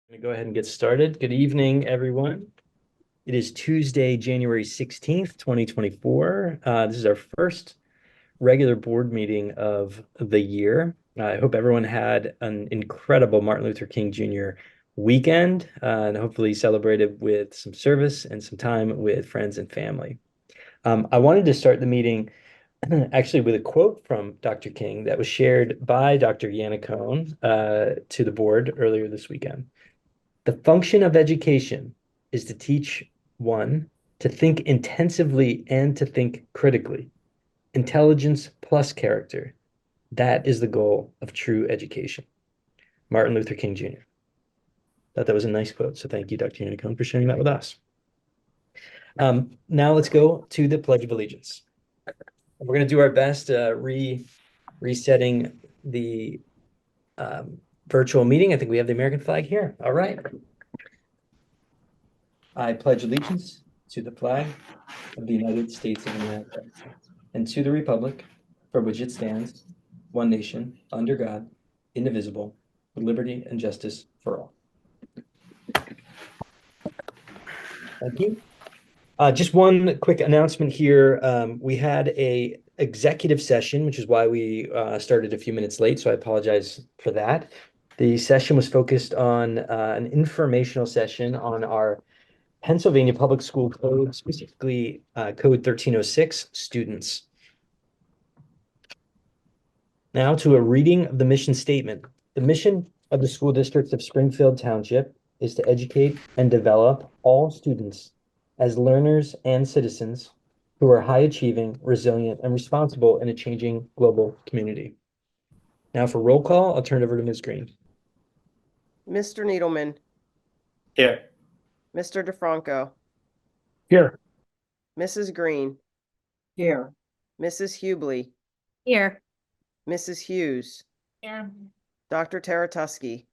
Going to go ahead and get started. Good evening, everyone. It is Tuesday, January 16th, 2024. This is our first regular board meeting of the year. I hope everyone had an incredible Martin Luther King Jr. weekend and hopefully celebrated with some service and some time with friends and family. I wanted to start the meeting actually with a quote from Dr. King that was shared by Dr. Yannicone to the board earlier this weekend. The function of education is to teach one to think intensively and to think critically. Intelligence plus character. That is the goal of true education. Martin Luther King Jr. Thought that was a nice quote. So thank you, Dr. Unicone, for sharing that with us. Now let's go to the Pledge of Allegiance. We're going to do our best resetting the virtual meeting. I think we have the American flag here. All right. I pledge allegiance to the flag of the United States of America and to the republic for which it stands, one nation, under God, indivisible, with liberty and justice for all. Thank you. Just one quick announcement here. We had a executive session, which is why we started a few minutes late, so I apologize for that. The session was focused on an informational session on our Pennsylvania Public School Code, specifically Code 1306 students. Now to a reading of the mission statement. The mission of the school districts of Springfield Township is to educate and develop all students as learners and citizens who are high achieving, resilient, and responsible in a changing global community. Now for roll call, I'll turn it over to Ms. Green. Mr. Needleman. Here. Mr. DeFranco. Here. Mrs. Green. Here. Mrs. Hubley. Here. Mrs. Hughes. Here. Dr. Taratusky.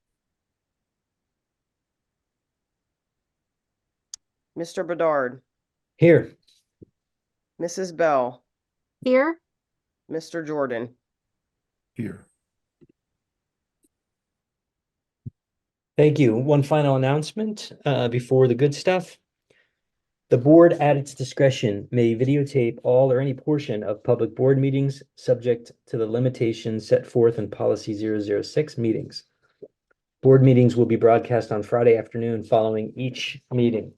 Mr. Bedard. Here. Mrs. Bell. Here. Mr. Jordan. Here. Thank you. One final announcement before the good stuff. The board, at its discretion, may videotape all or any portion of public board meetings subject to the limitations set forth in Policy 006 meetings. Board meetings will be broadcast on Friday afternoon following each meeting.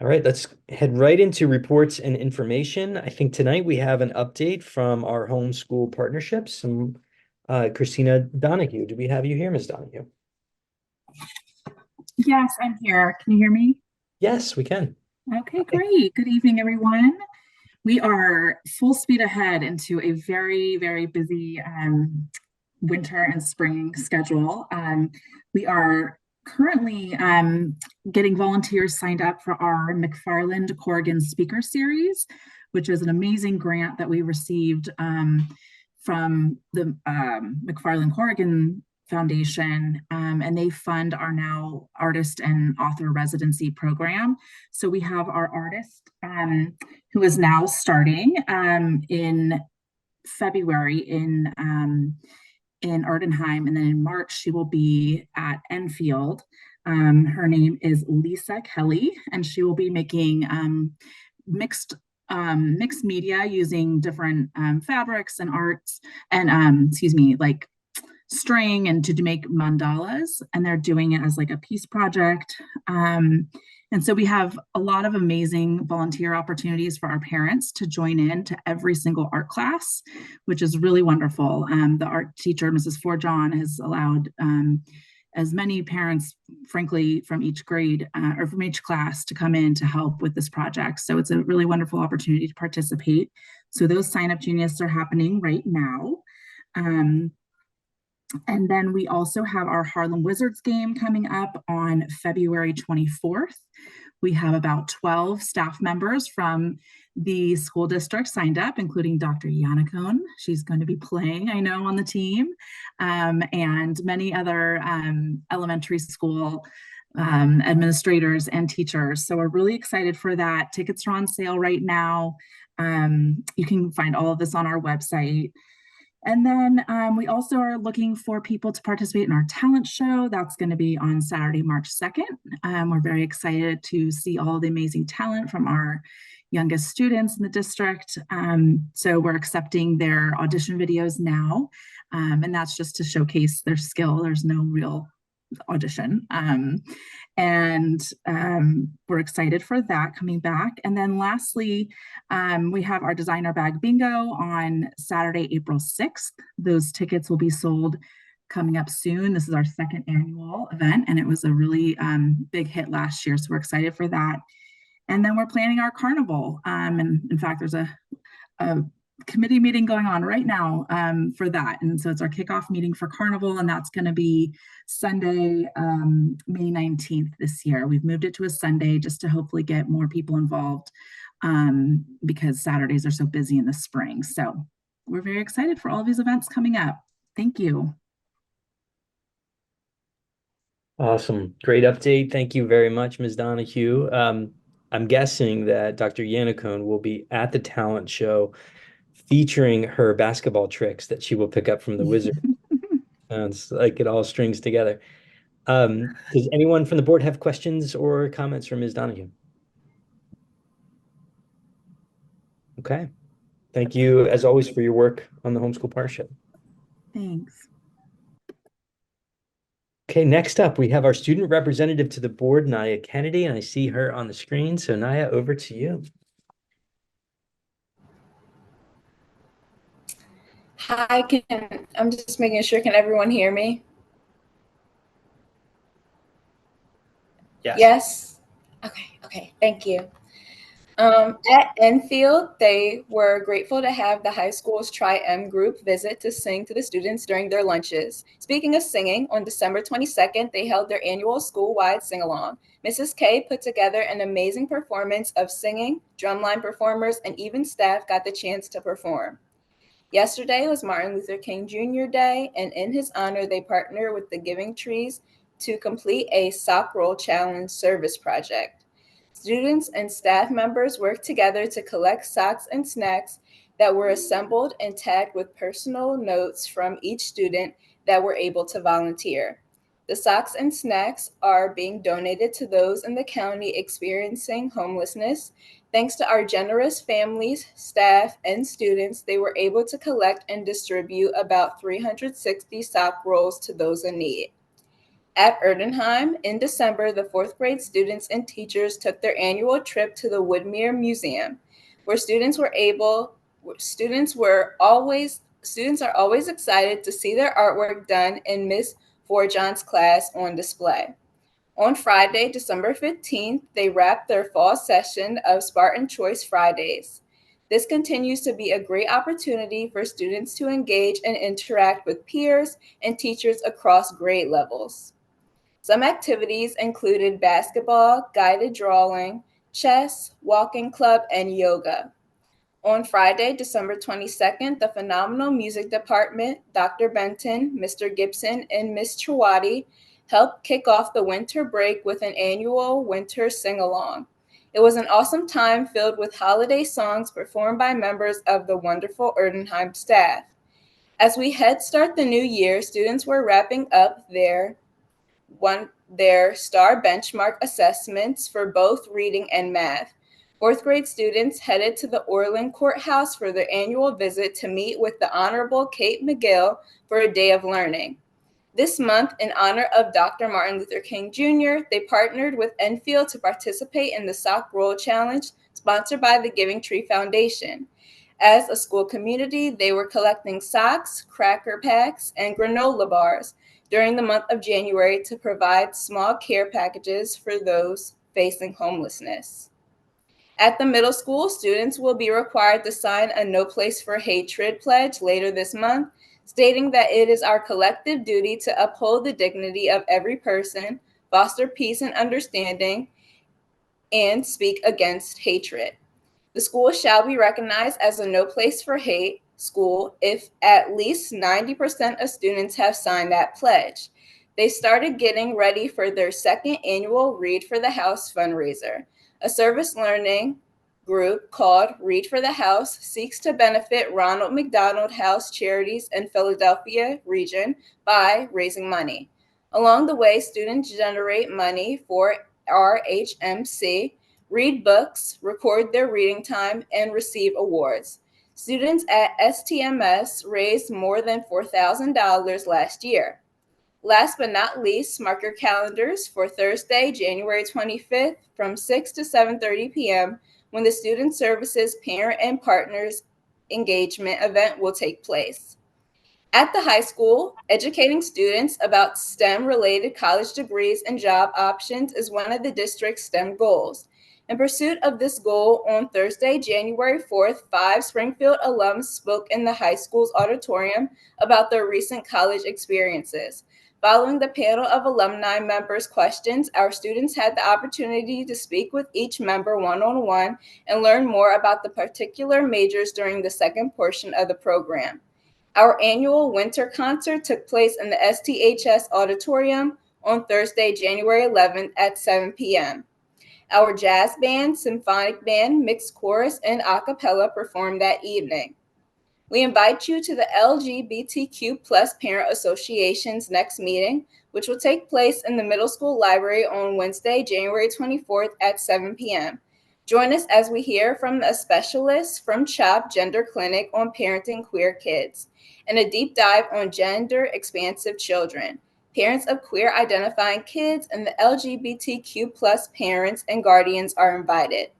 All right, let's head right into reports and information. I think tonight we have an update from our homeschool partnerships. Christina Donahue, do we have you here, Ms. Donahue? Yes, I'm here. Can you hear me? Yes, we can. Okay, great. Good evening, everyone. We are full speed ahead into a very, very busy winter and spring schedule. We are currently getting volunteers signed up for our McFarland Corrigan Speaker Series, which is an amazing grant that we received from the McFarland Corrigan Foundation, and they fund our now artist and author residency program. So we have our artist who is now starting in February in Ardenheim, and then in March she will be at Enfield. Her name is Lisa Kelly, and she will be making mixed media using different fabrics and arts and like string and to make mandalas, and they're doing it as like a peace project. And so we have a lot of amazing volunteer opportunities for our parents to join in to every single art class, which is really wonderful. The art teacher, Mrs. Forjohn, has allowed as many parents, frankly, from each grade or from each class to come in to help with this project. So it's a really wonderful opportunity to participate. So those sign-up geniuses are happening right now. And then we also have our Harlem Wizards game coming up on February 24th. We have about 12 staff members from the school district signed up, including Dr. Yannicone. She's going to be playing, I know, on the team, and many other elementary school administrators and teachers. So we're really excited for that. Tickets are on sale right now. You can find all of this on our website. And then we also are looking for people to participate in our talent show. That's going to be on Saturday, March 2nd. We're very excited to see all the amazing talent from our youngest students in the district. So we're accepting their audition videos now. And that's just to showcase their skill. There's no real audition. We're excited for that coming back. And then lastly, we have our designer bag bingo on Saturday, April 6th. Those tickets will be sold coming up soon. This is our second annual event, and it was a really big hit last year. So we're excited for that. And then we're planning our carnival. And in fact, there's a committee meeting going on right now for that. And so it's our kickoff meeting for Carnival, and that's going to be Sunday, May 19th this year. We've moved it to a Sunday just to hopefully get more people involved because Saturdays are so busy in the spring. So we're very excited for all of these events coming up. Thank you. Awesome. Great update. Thank you very much, Ms. Donahue. I'm guessing that Dr. Yannicone will be at the talent show featuring her basketball tricks that she will pick up from the wizard. Sounds like it all strings together. Does anyone from the board have questions or comments for Ms. Donahue? Okay. Thank you, as always, for your work on the homeschool partnership. Thanks. Okay, next up, we have our student representative to the board, Naya Kennedy, and I see her on the screen. So Naya, over to you. Hi, I'm just making sure, can everyone hear me? Yes. Yes? Okay, thank you. At Enfield, they were grateful to have the high school's Tri-M group visit to sing to the students during their lunches. Speaking of singing, on December 22nd, they held their annual school-wide sing-along. Mrs. K put together an amazing performance of singing, drumline performers, and even staff got the chance to perform. Yesterday was Martin Luther King Jr. Day, and in his honor, they partnered with the Giving Trees to complete a sock roll challenge service project. Students and staff members worked together to collect socks and snacks that were assembled and tagged with personal notes from each student that were able to volunteer. The socks and snacks are being donated to those in the county experiencing homelessness. Thanks to our generous families, staff, and students, they were able to collect and distribute about 360 sock rolls to those in need. At Erdenheim, in December, the fourth grade students and teachers took their annual trip to the Woodmere Museum, where students are always excited to see their artwork done in Miss Forjohn's class on display. On Friday, December 15th, they wrapped their fall session of Spartan Choice Fridays. This continues to be a great opportunity for students to engage and interact with peers and teachers across grade levels. Some activities included basketball, guided drawing, chess, walking club, and yoga. On Friday, December 22nd, the phenomenal music department, Dr. Benton, Mr. Gibson, and Ms. Chawati helped kick off the winter break with an annual winter sing-along. It was an awesome time filled with holiday songs performed by members of the wonderful Erdenheim staff. As we head start the new year, students were wrapping up their STAR benchmark assessments for both reading and math. Fourth grade students headed to the Orland Courthouse for their annual visit to meet with the Honorable Kate McGill for a day of learning. This month, in honor of Dr. Martin Luther King Jr., they partnered with Enfield to participate in the Sock Roll Challenge, sponsored by the Giving Tree Foundation. As a school community, they were collecting socks, cracker packs, and granola bars during the month of January to provide small care packages for those facing homelessness. At the middle school, students will be required to sign a No Place for Hatred pledge later this month, stating that it is our collective duty to uphold the dignity of every person, foster peace and understanding, and speak against hatred. The school shall be recognized as a No Place for Hate school if at least 90% of students have signed that pledge. They started getting ready for their second annual Read for the House fundraiser, a service learning group called Read for the House seeks to benefit Ronald McDonald House charities in Philadelphia region by raising money. Along the way, students generate money for RHMC, read books, record their reading time, and receive awards. Students at STMS raised more than $4,000 last year. Last but not least, mark your calendars for Thursday, January 25th from 6 to 7:30 p.m. when the Student Services Parent and Partners Engagement event will take place. At the high school, educating students about STEM-related college degrees and job options is one of the district's STEM goals. In pursuit of this goal, on Thursday, January 4th, 5 Springfield alums spoke in the high school's auditorium about their recent college experiences. Following the panel of alumni members' questions, our students had the opportunity to speak with each member one-on-one and learn more about the particular majors during the second portion of the program. Our annual winter concert took place in the STHS auditorium on Thursday, January 11th at 7 p.m. Our jazz band, symphonic band, mixed chorus, and a cappella performed that evening. We invite you to the LGBTQ plus Parent Association's next meeting, which will take place in the middle school library on Wednesday, January 24th at 7 p.m. Join us as we hear from a specialist from CHOP Gender Clinic on parenting queer kids and a deep dive on gender expansive children. Parents of queer identifying kids and the LGBTQ plus parents and guardians are invited.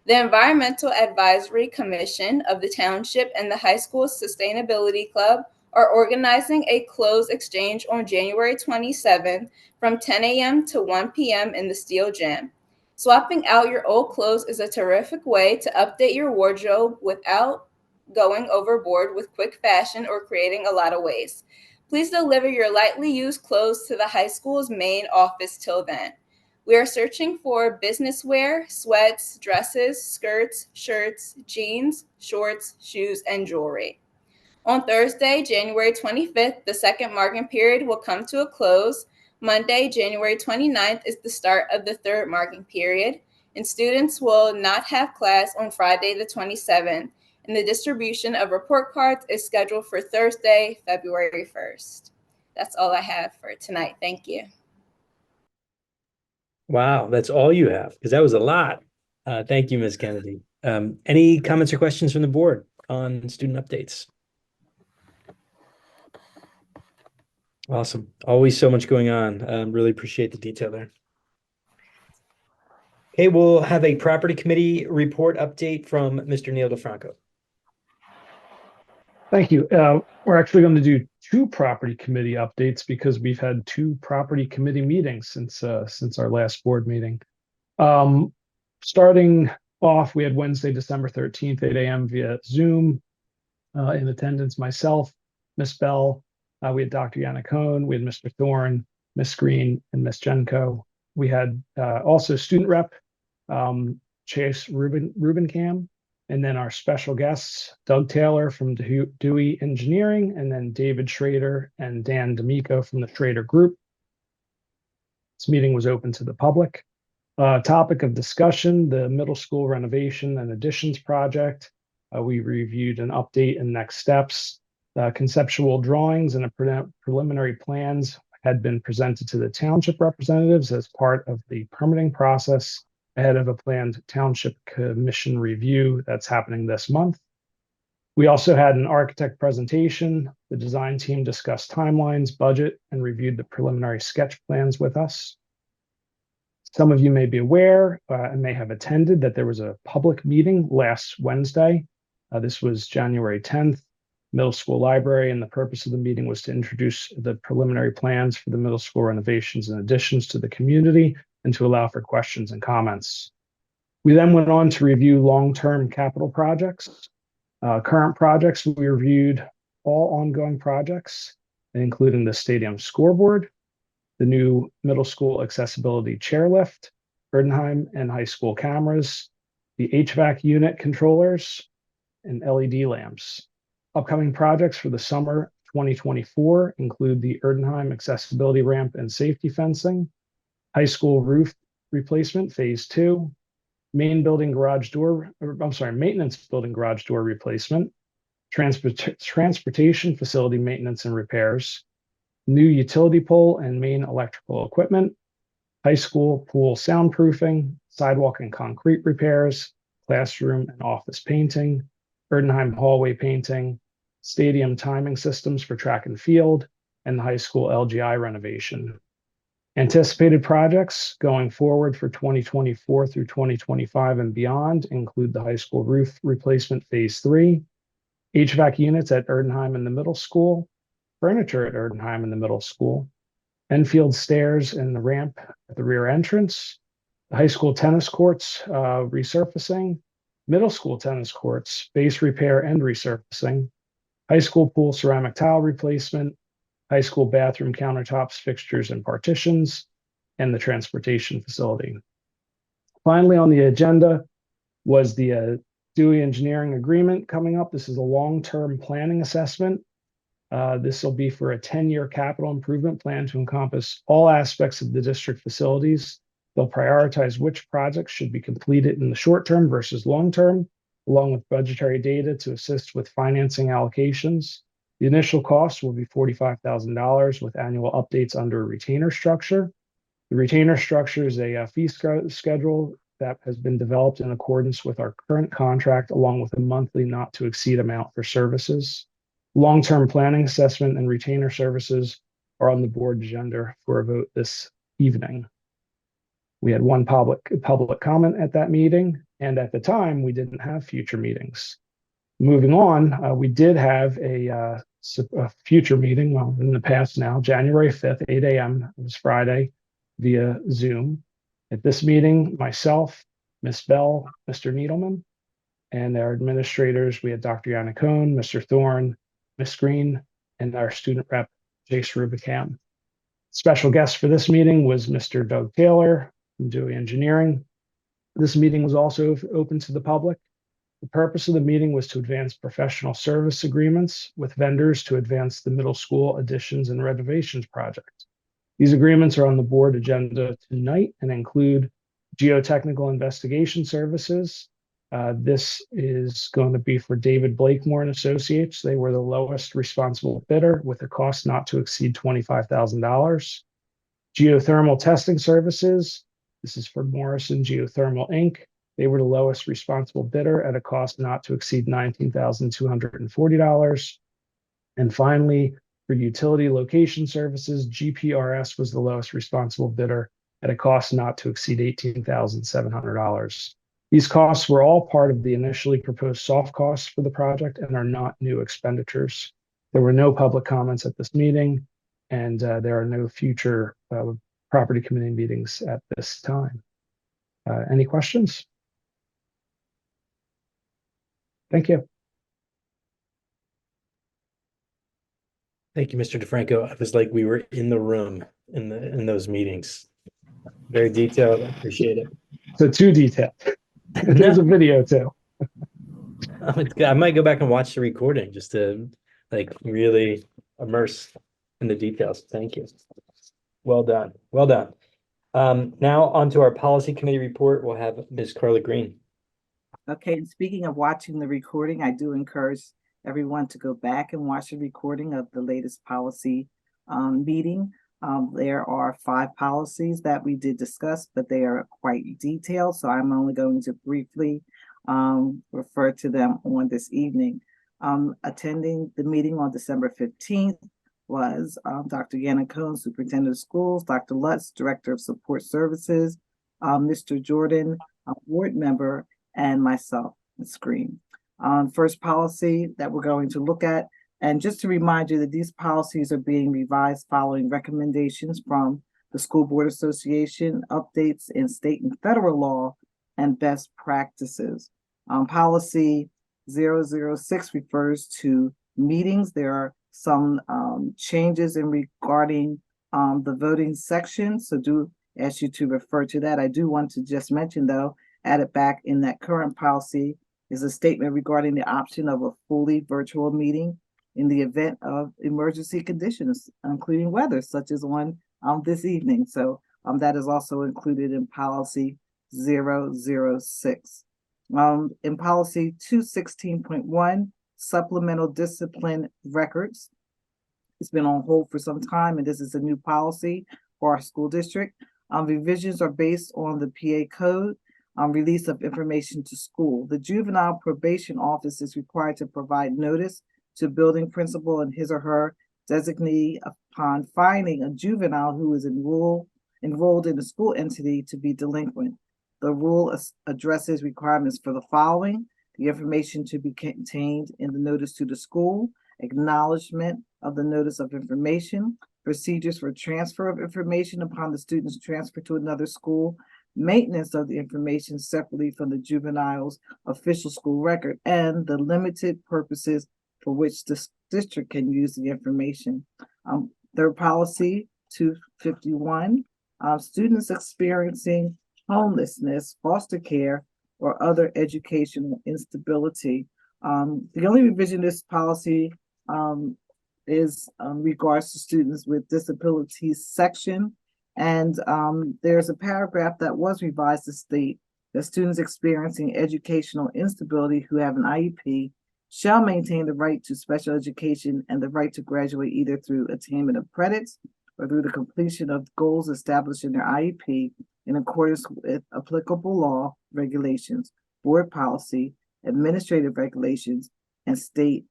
The Environmental Advisory Commission of the Township and the High School Sustainability Club are organizing a clothes exchange on January 27th from 10 a.m. to 1 p.m. in the Steel Gym. Swapping out your old clothes is a terrific way to update your wardrobe without going overboard with quick fashion or creating a lot of waste. Please deliver your lightly used clothes to the high school's main office till then. We are searching for business wear, sweats, dresses, skirts, shirts, jeans, shorts, shoes, and jewelry. On Thursday, January 25th, the second marking period will come to a close. Monday, January 29th is the start of the third marking period, and students will not have class on Friday the 27th, and the distribution of report cards is scheduled for Thursday, February 1st. That's all I have for tonight. Thank you. Wow, that's all you have, because that was a lot. Thank you, Ms. Kennedy. Any comments or questions from the board on student updates? Awesome. Always so much going on. Really appreciate the detail there. Okay, we'll have a property committee report update from Mr. Neil DeFranco. Thank you. We're actually going to do two property committee updates because we've had two property committee meetings since our last board meeting. Starting off, we had Wednesday, December 13th, 8 a.m. via Zoom. In attendance, myself, Miss Bell, we had Dr. Yannicone, we had Mr. Thorne, Miss Green, and Miss Jenko. We had also student rep, Chase Rubencam, and then our special guests, Doug Taylor from Dewey Engineering, and then David Schrader and Dan D'Amico from the Schrader Group. This meeting was open to the public. Topic of discussion, the middle school renovation and additions project. We reviewed an update and next steps. Conceptual drawings and preliminary plans had been presented to the township representatives as part of the permitting process ahead of a planned township commission review that's happening this month. We also had an architect presentation. The design team discussed timelines, budget, and reviewed the preliminary sketch plans with us. Some of you may be aware and may have attended that there was a public meeting last Wednesday. This was January 10th, middle school library, and the purpose of the meeting was to introduce the preliminary plans for the middle school renovations and additions to the community and to allow for questions and comments. We then went on to review long-term capital projects. Current projects, we reviewed all ongoing projects, including the stadium scoreboard, the new middle school accessibility chairlift, Erdenheim and high school cameras, the HVAC unit controllers, and LED lamps. Upcoming projects for the summer 2024 include the Erdenheim accessibility ramp and safety fencing, high school roof replacement phase 2, maintenance building garage door replacement, transportation facility maintenance and repairs, new utility pole and main electrical equipment, high school pool soundproofing, sidewalk and concrete repairs, classroom and office painting, Erdenheim hallway painting, stadium timing systems for track and field, and the high school LGI renovation. Anticipated projects going forward for 2024 through 2025 and beyond include the high school roof replacement phase 3, HVAC units at Erdenheim and the middle school, furniture at Erdenheim and the middle school, Enfield stairs and the ramp at the rear entrance, the high school tennis courts resurfacing, middle school tennis courts, base repair and resurfacing, high school pool ceramic tile replacement, high school bathroom countertops, fixtures, and partitions, and the transportation facility. Finally, on the agenda was the Dewey Engineering Agreement coming up. This is a long-term planning assessment. This will be for a 10-year capital improvement plan to encompass all aspects of the district facilities. They'll prioritize which projects should be completed in the short term versus long term, along with budgetary data to assist with financing allocations. The initial cost will be $45,000 with annual updates under a retainer structure. The retainer structure is a fee schedule that has been developed in accordance with our current contract, along with a monthly not to exceed amount for services. Long-term planning assessment and retainer services are on the board agenda for a vote this evening. We had one public comment at that meeting, and at the time, we didn't have future meetings. Moving on, we did have a future meeting, well, in the past now, January 5th, 8 a.m. It was Friday via Zoom. At this meeting, myself, Ms. Bell, Mr. Needleman, and our administrators, we had Dr. Yannicone, Mr. Thorne, Ms. Green, and our student rep, Jace Rubicam. Special guest for this meeting was Mr. Doug Taylor from Dewey Engineering. This meeting was also open to the public. The purpose of the meeting was to advance professional service agreements with vendors to advance the middle school additions and renovations project. These agreements are on the board agenda tonight and include geotechnical investigation services. This is going to be for David Blakemore and Associates. They were the lowest responsible bidder with a cost not to exceed $25,000. Geothermal testing services. This is for Morrison Geothermal Inc. They were the lowest responsible bidder at a cost not to exceed $19,240. And finally, for utility location services, GPRS was the lowest responsible bidder at a cost not to exceed $18,700. These costs were all part of the initially proposed soft costs for the project and are not new expenditures. There were no public comments at this meeting, and there are no future property committee meetings at this time. Any questions? Thank you. Thank you, Mr. DeFranco. It was like we were in the room in those meetings. Very detailed. I appreciate it. So too detailed. There's a video too. I might go back and watch the recording just to like really immerse in the details. Thank you. Well done. Well done. Now on to our policy committee report. We'll have Ms. Carla Green. Okay, and speaking of watching the recording, I do encourage everyone to go back and watch the recording of the latest policy meeting. There are 5 policies that we did discuss, but they are quite detailed, so I'm only going to briefly refer to them on this evening. Attending the meeting on December 15th was Dr. Yannicone, Superintendent of Schools, Dr. Lutz, Director of Support Services, Mr. Jordan, Board Member, and myself, Ms. Green. First policy that we're going to look at, and just to remind you that these policies are being revised following recommendations from the School Board Association, updates in state and federal law, and best practices. Policy 006 refers to meetings. There are some changes in regarding the voting section, so do ask you to refer to that. I do want to just mention, though, added back in that current policy is a statement regarding the option of a fully virtual meeting in the event of emergency conditions, including weather, such as one this evening. So that is also included in policy 006. In policy 216.1, supplemental discipline records. It's been on hold for some time, and this is a new policy for our school district. Revisions are based on the PA code, release of information to school. The juvenile probation office is required to provide notice to building principal and his or her designee upon finding a juvenile who is enrolled in the school entity to be delinquent. The rule addresses requirements for the following: the information to be contained in the notice to the school, acknowledgement of the notice of information, procedures for transfer of information upon the student's transfer to another school, maintenance of the information separately from the juvenile's official school record, and the limited purposes for which the district can use the information. Third policy 251, students experiencing homelessness, foster care, or other educational instability. The only revision to this policy is regards to students with disabilities section. And there's a paragraph that was revised to state that students experiencing educational instability who have an IEP shall maintain the right to special education and the right to graduate either through attainment of credits or through the completion of goals established in their IEP in accordance with applicable law, regulations, board policy, administrative regulations, and state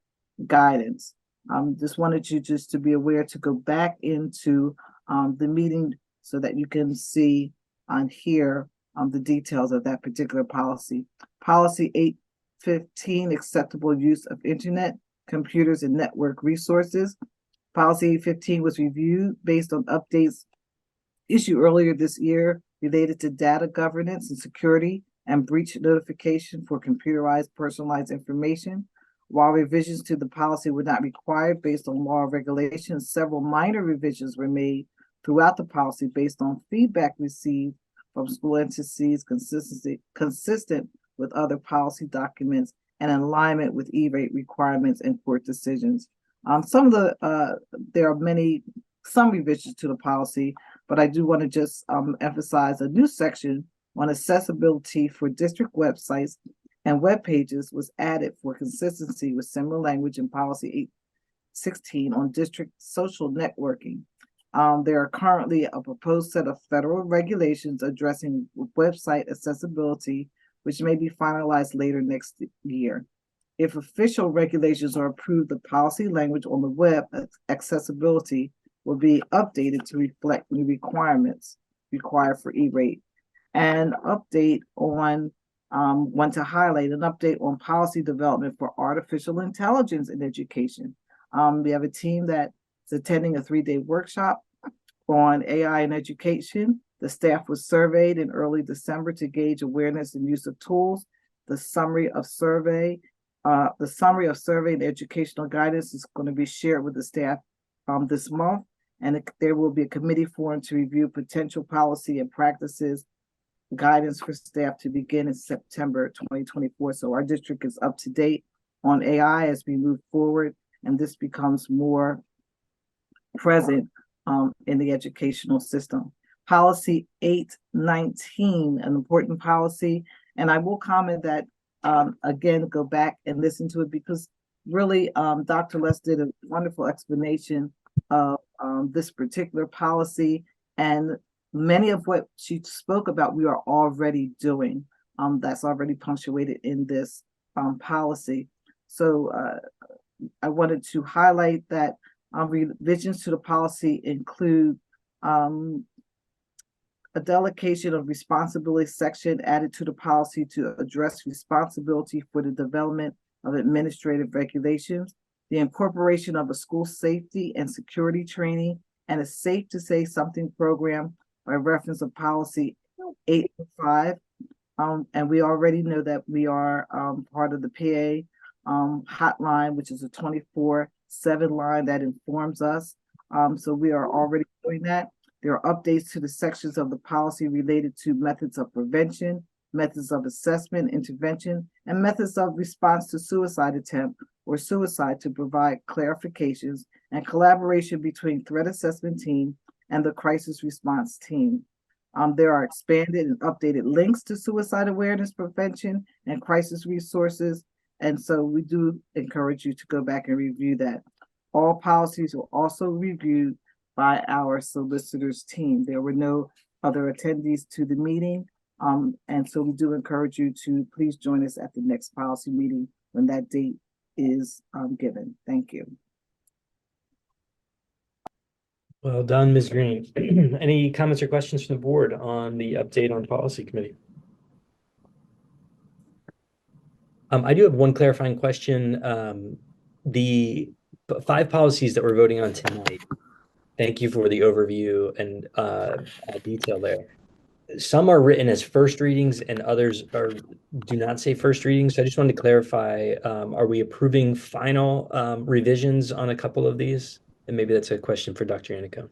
guidance. Just wanted you just to be aware to go back into the meeting so that you can see on here the details of that particular policy. Policy 815, acceptable use of internet, computers, and network resources. Policy 815 was reviewed based on updates issued earlier this year related to data governance and security and breach notification for computerized personalized information. While revisions to the policy were not required based on law or regulations, several minor revisions were made throughout the policy based on feedback received from school entities consistent with other policy documents and in alignment with E-rate requirements and court decisions. There are some revisions to the policy, but I do want to just emphasize a new section on accessibility for district websites and web pages was added for consistency with similar language in policy 816 on district social networking. There are currently a proposed set of federal regulations addressing website accessibility, which may be finalized later next year. If official regulations are approved, the policy language on the web accessibility will be updated to reflect new requirements required for E-rate. And update on want to highlight an update on policy development for artificial intelligence in education. We have a team that is attending a 3-day workshop on AI in education. The staff was surveyed in early December to gauge awareness and use of tools. The summary of survey and educational guidance is going to be shared with the staff this month, and there will be a committee formed to review potential policy and practices guidance for staff to begin in September 2024. So our district is up to date on AI as we move forward, and this becomes more present in the educational system. Policy 819, an important policy, and I will comment that again, go back and listen to it because really Dr. Les did a wonderful explanation of this particular policy, and many of what she spoke about we are already doing. That's already punctuated in this policy. So I wanted to highlight that revisions to the policy include a delegation of responsibility section added to the policy to address responsibility for the development of administrative regulations, the incorporation of a school safety and security training, and a Safe to Say Something program by reference of policy 805. And we already know that we are part of the PA hotline, which is a 24/7 line that informs us. So we are already doing that. There are updates to the sections of the policy related to methods of prevention, methods of assessment, intervention, and methods of response to suicide attempt or suicide to provide clarifications and collaboration between threat assessment team and the crisis response team. There are expanded and updated links to suicide awareness, prevention, and crisis resources. And so we do encourage you to go back and review that. All policies were also reviewed by our solicitors team. There were no other attendees to the meeting. And so we do encourage you to please join us at the next policy meeting when that date is given. Thank you. Well done, Ms. Green. Any comments or questions from the board on the update on policy committee? I do have one clarifying question. The 5 policies that we're voting on tonight, thank you for the overview and detail there. Some are written as first readings and others do not say first readings. So I just wanted to clarify, are we approving final revisions on a couple of these? And maybe that's a question for Dr. Yannicone.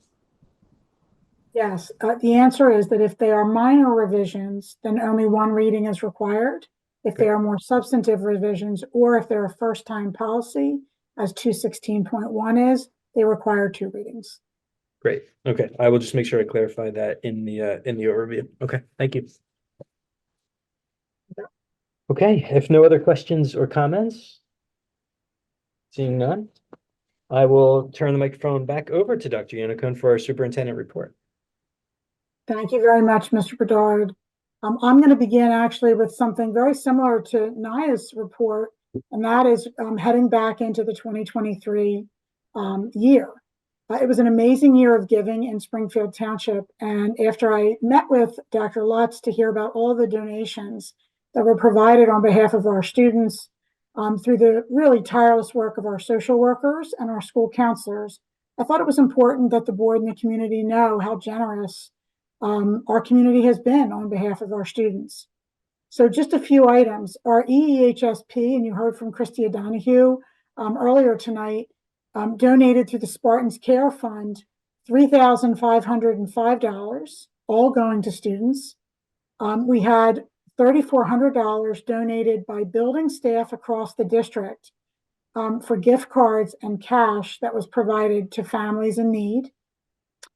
Yes, the answer is that if they are minor revisions, then only one reading is required. If they are more substantive revisions, or if they're a first-time policy, as 216.1 is, they require 2 readings. Great. Okay. I will just make sure I clarify that in the overview. Okay. Thank you. Okay. If no other questions or comments, seeing none, I will turn the microphone back over to Dr. Yannicone for our superintendent report. Thank you very much, Mr. Bedard. I'm going to begin actually with something very similar to Naya's report, and that is heading back into the 2023 year. It was an amazing year of giving in Springfield Township, and after I met with Dr. Lutz to hear about all the donations that were provided on behalf of our students through the really tireless work of our social workers and our school counselors, I thought it was important that the board and the community know how generous our community has been on behalf of our students. So just a few items. Our EEHSP, and you heard from Christy O'Donoghue earlier tonight, donated through the Spartans Care Fund $3,505, all going to students. We had $3,400 donated by building staff across the district for gift cards and cash that was provided to families in need.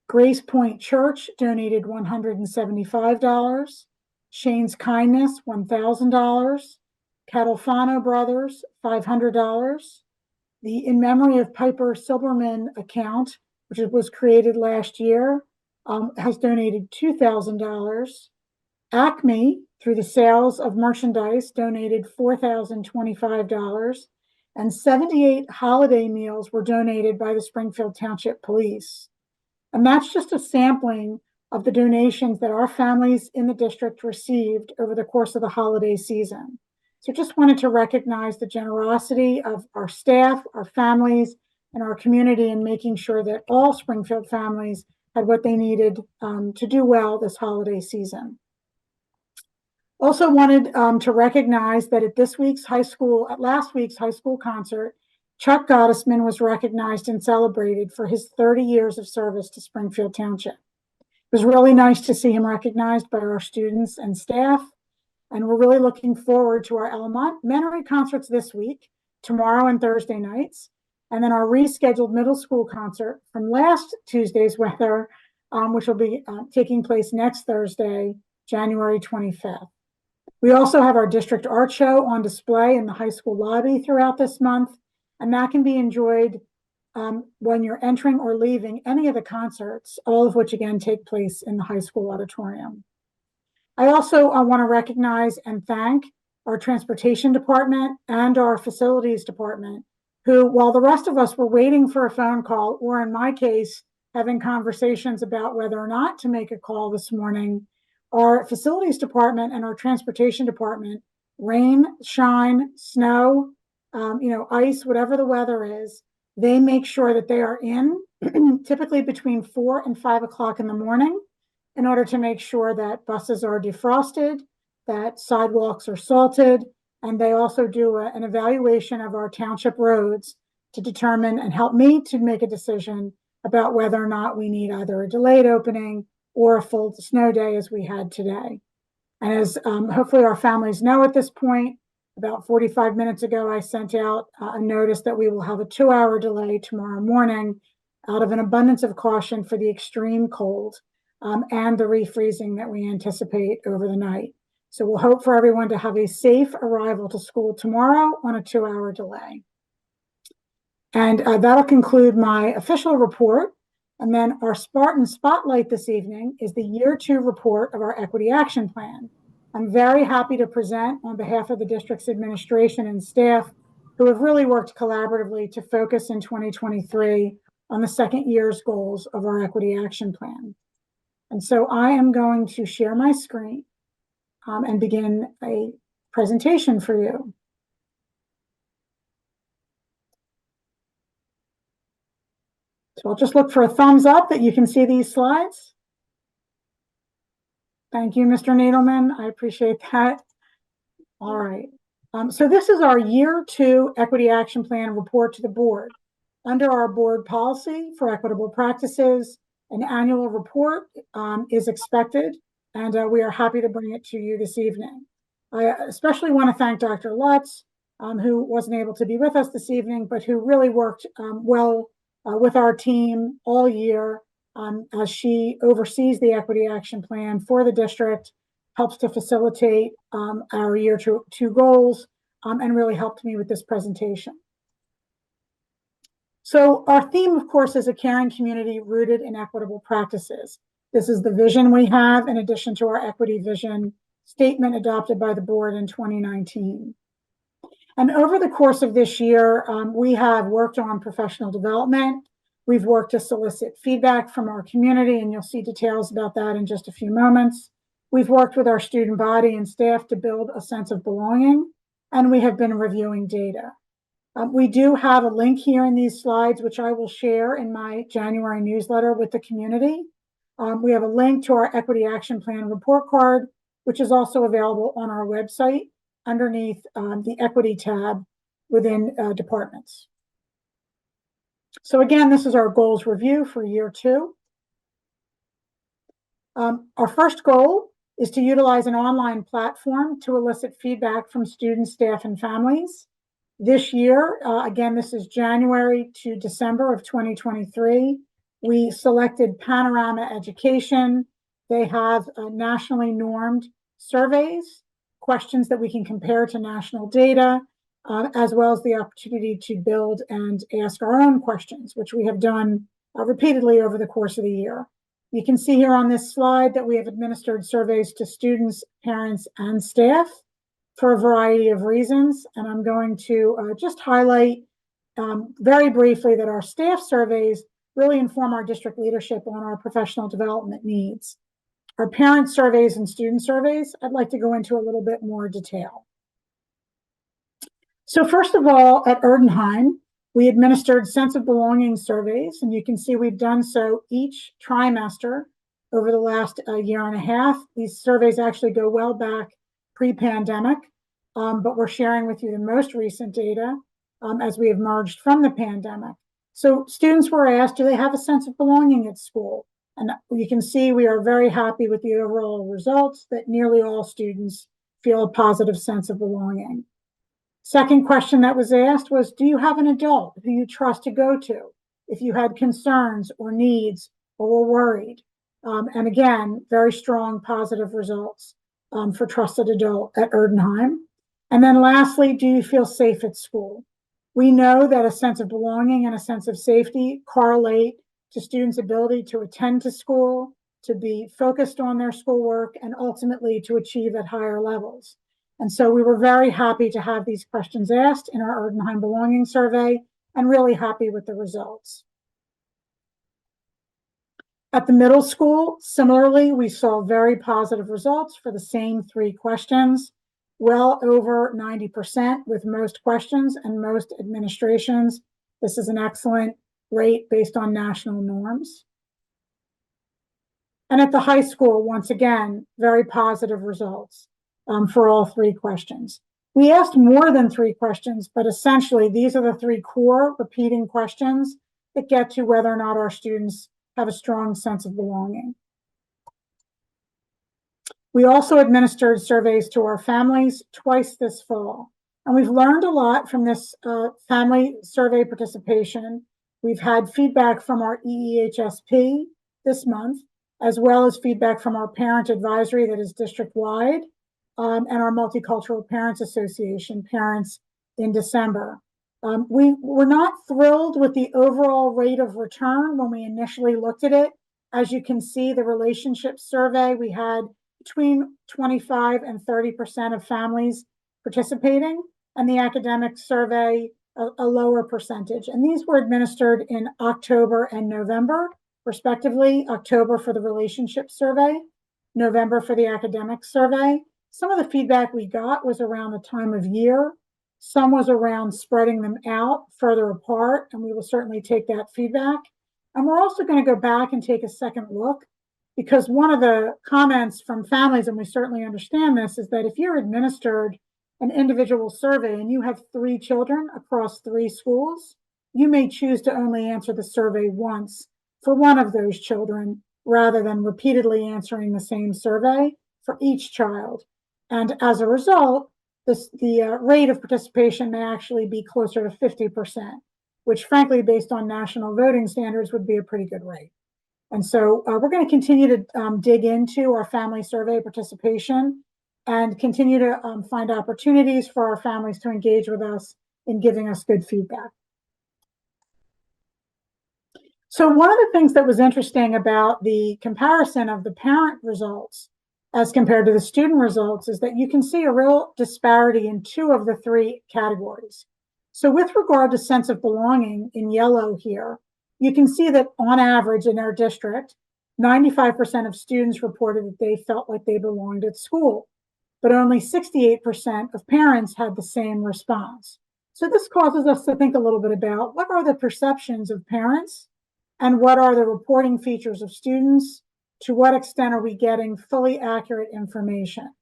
Grace Point Church donated $175. Shane's Kindness, $1,000. Catalfano Brothers, $500. The In Memory of Piper Silberman account, which was created last year, has donated $2,000. Acme, through the sales of merchandise, donated $4,025. And 78 holiday meals were donated by the Springfield Township Police. And that's just a sampling of the donations that our families in the district received over the course of the holiday season. So just wanted to recognize the generosity of our staff, our families, and our community in making sure that all Springfield families had what they needed to do well this holiday season. Also wanted to recognize that at last week's high school concert, Chuck Gottesman was recognized and celebrated for his 30 years of service to Springfield Township. It was really nice to see him recognized by our students and staff, and we're really looking forward to our elementary concerts this week, tomorrow and Thursday nights, and then our rescheduled middle school concert from last Tuesday's weather, which will be taking place next Thursday, January 25th. We also have our district art show on display in the high school lobby throughout this month, and that can be enjoyed when you're entering or leaving any of the concerts, all of which again take place in the high school auditorium. I also want to recognize and thank our transportation department and our facilities department, who, while the rest of us were waiting for a phone call, or in my case, having conversations about whether or not to make a call this morning, our facilities department and our transportation department, rain, shine, snow, ice, whatever the weather is, they make sure that they are in typically between 4 and 5 o'clock in the morning in order to make sure that buses are defrosted, that sidewalks are salted, and they also do an evaluation of our township roads to determine and help me to make a decision about whether or not we need either a delayed opening or a full snow day as we had today. And as hopefully our families know at this point, about 45 minutes ago, I sent out a notice that we will have a 2-hour delay tomorrow morning out of an abundance of caution for the extreme cold. and the refreezing that we anticipate over the night. So we'll hope for everyone to have a safe arrival to school tomorrow on a 2-hour delay. And that'll conclude my official report. And then our Spartan Spotlight this evening is the Year 2 report of our Equity Action Plan. I'm very happy to present on behalf of the district's administration and staff who have really worked collaboratively to focus in 2023 on the second year's goals of our Equity Action Plan. And so I am going to share my screen and begin a presentation for you. So I'll just look for a thumbs up that you can see these slides. Thank you, Mr. Nadelman. I appreciate that. All right. So this is our Year 2 Equity Action Plan report to the board. Under our board policy for equitable practices, an annual report is expected, and we are happy to bring it to you this evening. I especially want to thank Dr. Lutz, who wasn't able to be with us this evening, but who really worked well with our team all year as she oversees the Equity Action Plan for the district, helps to facilitate our Year 2 goals, and really helped me with this presentation. So our theme, of course, is a caring community rooted in equitable practices. This is the vision we have in addition to our equity vision statement adopted by the board in 2019. And over the course of this year, we have worked on professional development. We've worked to solicit feedback from our community, and you'll see details about that in just a few moments. We've worked with our student body and staff to build a sense of belonging, and we have been reviewing data. We do have a link here in these slides, which I will share in my January newsletter with the community. We have a link to our Equity Action Plan report card, which is also available on our website underneath the Equity tab within departments. So again, this is our goals review for Year 2. Our first goal is to utilize an online platform to elicit feedback from students, staff, and families. This year, again, this is January to December of 2023, we selected Panorama Education. They have nationally normed surveys, questions that we can compare to national data, as well as the opportunity to build and ask our own questions, which we have done repeatedly over the course of the year. You can see here on this slide that we have administered surveys to students, parents, and staff for a variety of reasons. And I'm going to just highlight very briefly that our staff surveys really inform our district leadership on our professional development needs. Our parent surveys and student surveys, I'd like to go into a little bit more detail. So first of all, at Erdenheim, we administered sense of belonging surveys, and you can see we've done so each trimester over the last year and a half. These surveys actually go well back pre-pandemic, but we're sharing with you the most recent data as we have emerged from the pandemic. So students were asked, do they have a sense of belonging at school? And you can see we are very happy with the overall results that nearly all students feel a positive sense of belonging. Second question that was asked was, do you have an adult who you trust to go to if you had concerns or needs or were worried? And again, very strong positive results for trusted adult at Erdenheim. And then lastly, do you feel safe at school? We know that a sense of belonging and a sense of safety correlate to students' ability to attend to school, to be focused on their schoolwork, and ultimately to achieve at higher levels. And so we were very happy to have these questions asked in our Erdenheim Belonging Survey and really happy with the results. At the middle school, similarly, we saw very positive results for the same 3 questions, well over 90% with most questions and most administrations. This is an excellent rate based on national norms. And at the high school, once again, very positive results for all 3 questions. We asked more than 3 questions, but essentially these are the 3 core repeating questions that get to whether or not our students have a strong sense of belonging. We also administered surveys to our families twice this fall, and we've learned a lot from this family survey participation. We've had feedback from our EEHSP this month, as well as feedback from our parent advisory that is district-wide, and our Multicultural Parents Association parents in December. We were not thrilled with the overall rate of return when we initially looked at it. As you can see, the relationship survey, we had between 25 and 30% of families participating, and the academic survey, a lower percentage. And these were administered in October and November, respectively. October for the relationship survey, November for the academic survey. Some of the feedback we got was around the time of year. Some was around spreading them out further apart, and we will certainly take that feedback. And we're also going to go back and take a second look, because one of the comments from families, and we certainly understand this, is that if you're administered an individual survey and you have 3 children across 3 schools, you may choose to only answer the survey once for one of those children rather than repeatedly answering the same survey for each child. And as a result, the rate of participation may actually be closer to 50%, which frankly, based on national voting standards, would be a pretty good rate. And so we're going to continue to dig into our family survey participation and continue to find opportunities for our families to engage with us in giving us good feedback. So one of the things that was interesting about the comparison of the parent results as compared to the student results is that you can see a real disparity in 2 of the 3 categories. So with regard to sense of belonging in yellow here, you can see that on average in our district, 95% of students reported that they felt like they belonged at school, but only 68% of parents had the same response. So this causes us to think a little bit about what are the perceptions of parents and what are the reporting features of students. To what extent are we getting fully accurate information?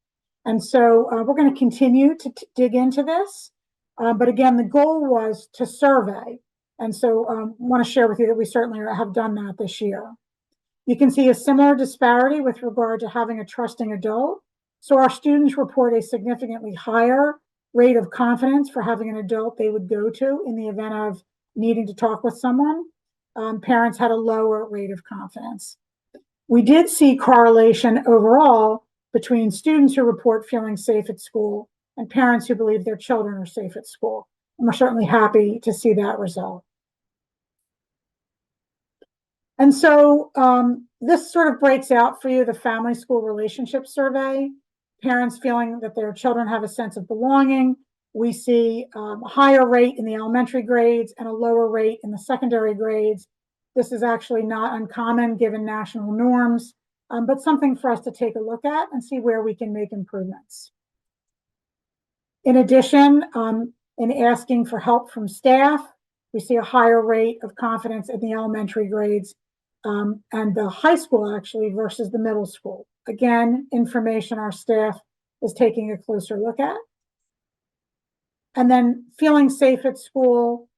And so we're going to continue to dig into this. But again, the goal was to survey. And so I want to share with you that we certainly have done that this year. You can see a similar disparity with regard to having a trusting adult. So our students report a significantly higher rate of confidence for having an adult they would go to in the event of needing to talk with someone. Parents had a lower rate of confidence. We did see correlation overall between students who report feeling safe at school and parents who believe their children are safe at school. And we're certainly happy to see that result. And so this sort of breaks out for you the family school relationship survey. Parents feeling that their children have a sense of belonging. We see a higher rate in the elementary grades and a lower rate in the secondary grades. This is actually not uncommon given national norms, but something for us to take a look at and see where we can make improvements. In addition, in asking for help from staff, we see a higher rate of confidence in the elementary grades and the high school actually versus the middle school. Again, information our staff is taking a closer look at. And then feeling safe at school.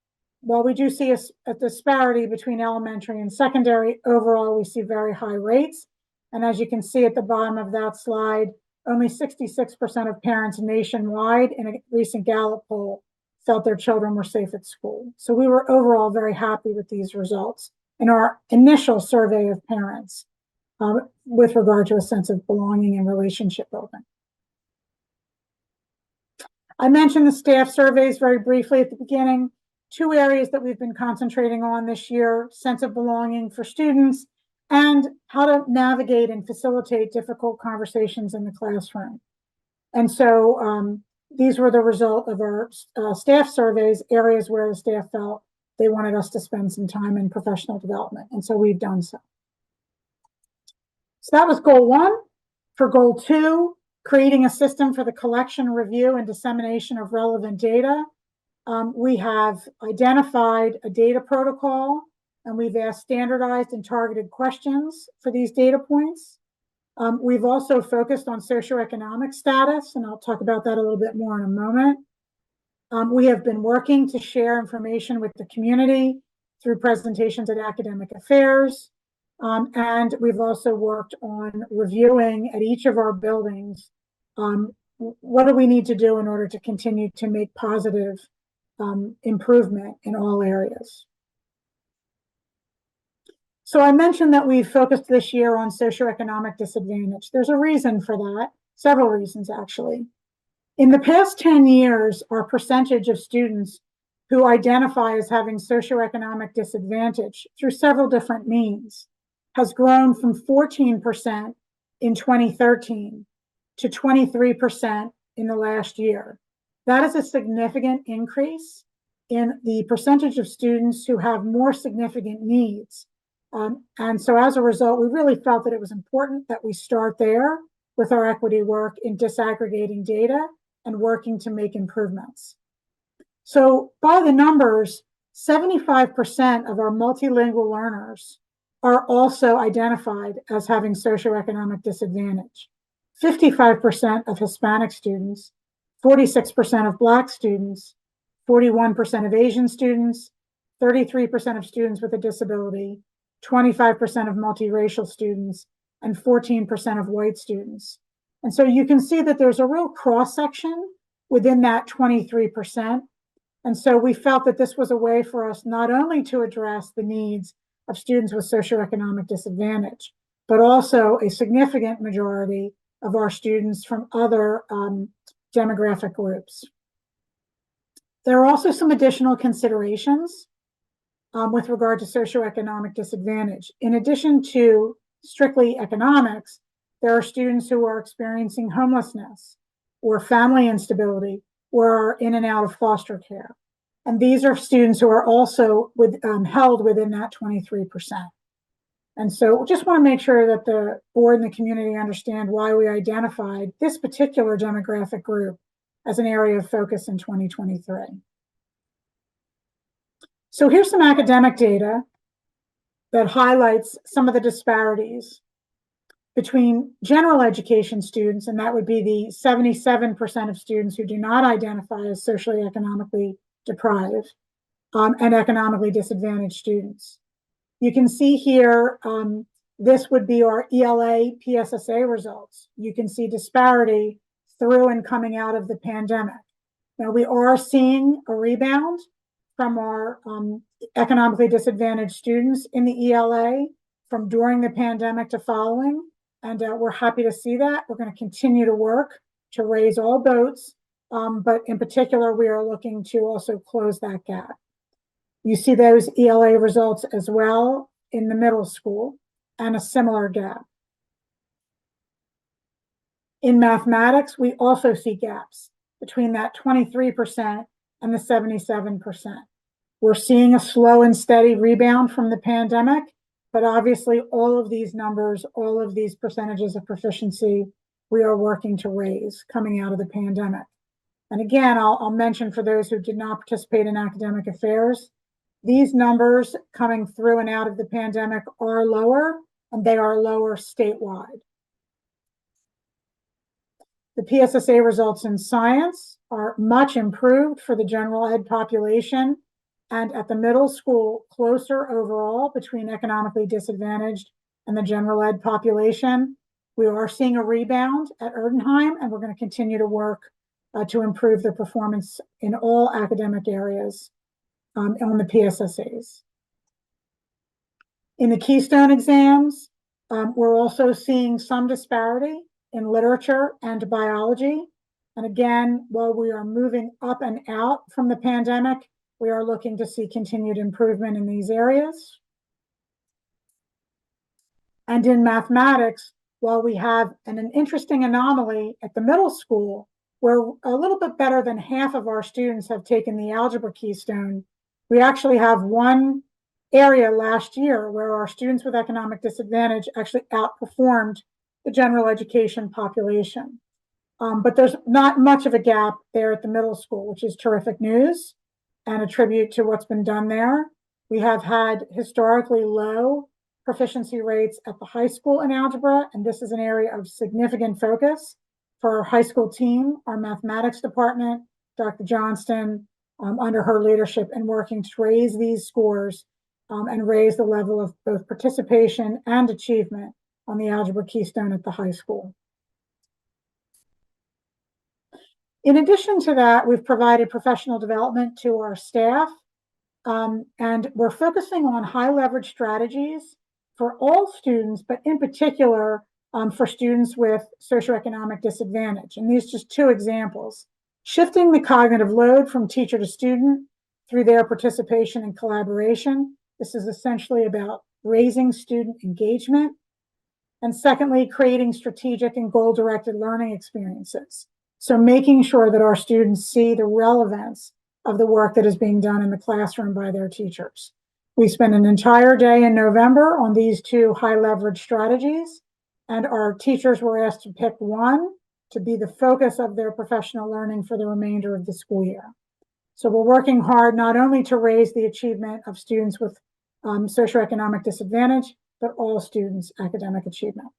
While we do see a disparity between elementary and secondary, overall we see very high rates. And as you can see at the bottom of that slide, only 66% of parents nationwide in a recent Gallup poll felt their children were safe at school. So we were overall very happy with these results in our initial survey of parents with regard to a sense of belonging and relationship building. I mentioned the staff surveys very briefly at the beginning. 2 areas that we've been concentrating on this year: sense of belonging for students and how to navigate and facilitate difficult conversations in the classroom. And so these were the result of our staff surveys, areas where the staff felt they wanted us to spend some time in professional development. And so we've done so. So that was goal 1. For goal 2, creating a system for the collection, review, and dissemination of relevant data. We have identified a data protocol, and we've asked standardized and targeted questions for these data points. We've also focused on socioeconomic status, and I'll talk about that a little bit more in a moment. We have been working to share information with the community through presentations at academic affairs. And we've also worked on reviewing at each of our buildings, what do we need to do in order to continue to make positive improvement in all areas. So I mentioned that we focused this year on socioeconomic disadvantage. There's a reason for that, several reasons actually. In the past 10 years, our percentage of students who identify as having socioeconomic disadvantage through several different means has grown from 14% in 2013 to 23% in the last year. That is a significant increase in the percentage of students who have more significant needs. And so as a result, we really felt that it was important that we start there with our equity work in disaggregating data and working to make improvements. So by the numbers, 75% of our multilingual learners are also identified as having socioeconomic disadvantage. 55% of Hispanic students, 46% of Black students, 41% of Asian students, 33% of students with a disability, 25% of multiracial students, and 14% of white students. And so you can see that there's a real cross-section within that 23%. And so we felt that this was a way for us not only to address the needs of students with socioeconomic disadvantage, but also a significant majority of our students from other demographic groups. There are also some additional considerations with regard to socioeconomic disadvantage. In addition to strictly economics, there are students who are experiencing homelessness or family instability or are in and out of foster care. And these are students who are also held within that 23%. And so just want to make sure that the board and the community understand why we identified this particular demographic group as an area of focus in 2023. So here's some academic data that highlights some of the disparities between general education students, and that would be the 77% of students who do not identify as socially economically deprived, and economically disadvantaged students. You can see here, this would be our ELA PSSA results. You can see disparity through and coming out of the pandemic. Now we are seeing a rebound from our economically disadvantaged students in the ELA from during the pandemic to following. And we're happy to see that. We're going to continue to work to raise all boats. But in particular, we are looking to also close that gap. You see those ELA results as well in the middle school and a similar gap. In mathematics, we also see gaps between that 23% and the 77%. We're seeing a slow and steady rebound from the pandemic, but obviously all of these numbers, all of these percentages of proficiency, we are working to raise coming out of the pandemic. And again, I'll mention for those who did not participate in academic affairs, these numbers coming through and out of the pandemic are lower, and they are lower statewide. The PSSA results in science are much improved for the general ed population, and at the middle school, closer overall between economically disadvantaged and the general ed population. We are seeing a rebound at Erdenheim, and we're going to continue to work to improve the performance in all academic areas on the PSSAs. In the Keystone exams, we're also seeing some disparity in literature and biology. And again, while we are moving up and out from the pandemic, we are looking to see continued improvement in these areas. And in mathematics, while we have an interesting anomaly at the middle school, where a little bit better than half of our students have taken the algebra keystone, we actually have one area last year where our students with economic disadvantage actually outperformed the general education population. But there's not much of a gap there at the middle school, which is terrific news and a tribute to what's been done there. We have had historically low proficiency rates at the high school in algebra, and this is an area of significant focus for our high school team, our mathematics department, Dr. Johnston, under her leadership, and working to raise these scores and raise the level of both participation and achievement on the algebra keystone at the high school. In addition to that, we've provided professional development to our staff, and we're focusing on high leverage strategies for all students, but in particular for students with socioeconomic disadvantage. And these are just two examples. Shifting the cognitive load from teacher to student through their participation and collaboration. This is essentially about raising student engagement. And secondly, creating strategic and goal-directed learning experiences. So making sure that our students see the relevance of the work that is being done in the classroom by their teachers. We spent an entire day in November on these two high leverage strategies, and our teachers were asked to pick one to be the focus of their professional learning for the remainder of the school year. So we're working hard not only to raise the achievement of students with socioeconomic disadvantage, but all students' academic achievement.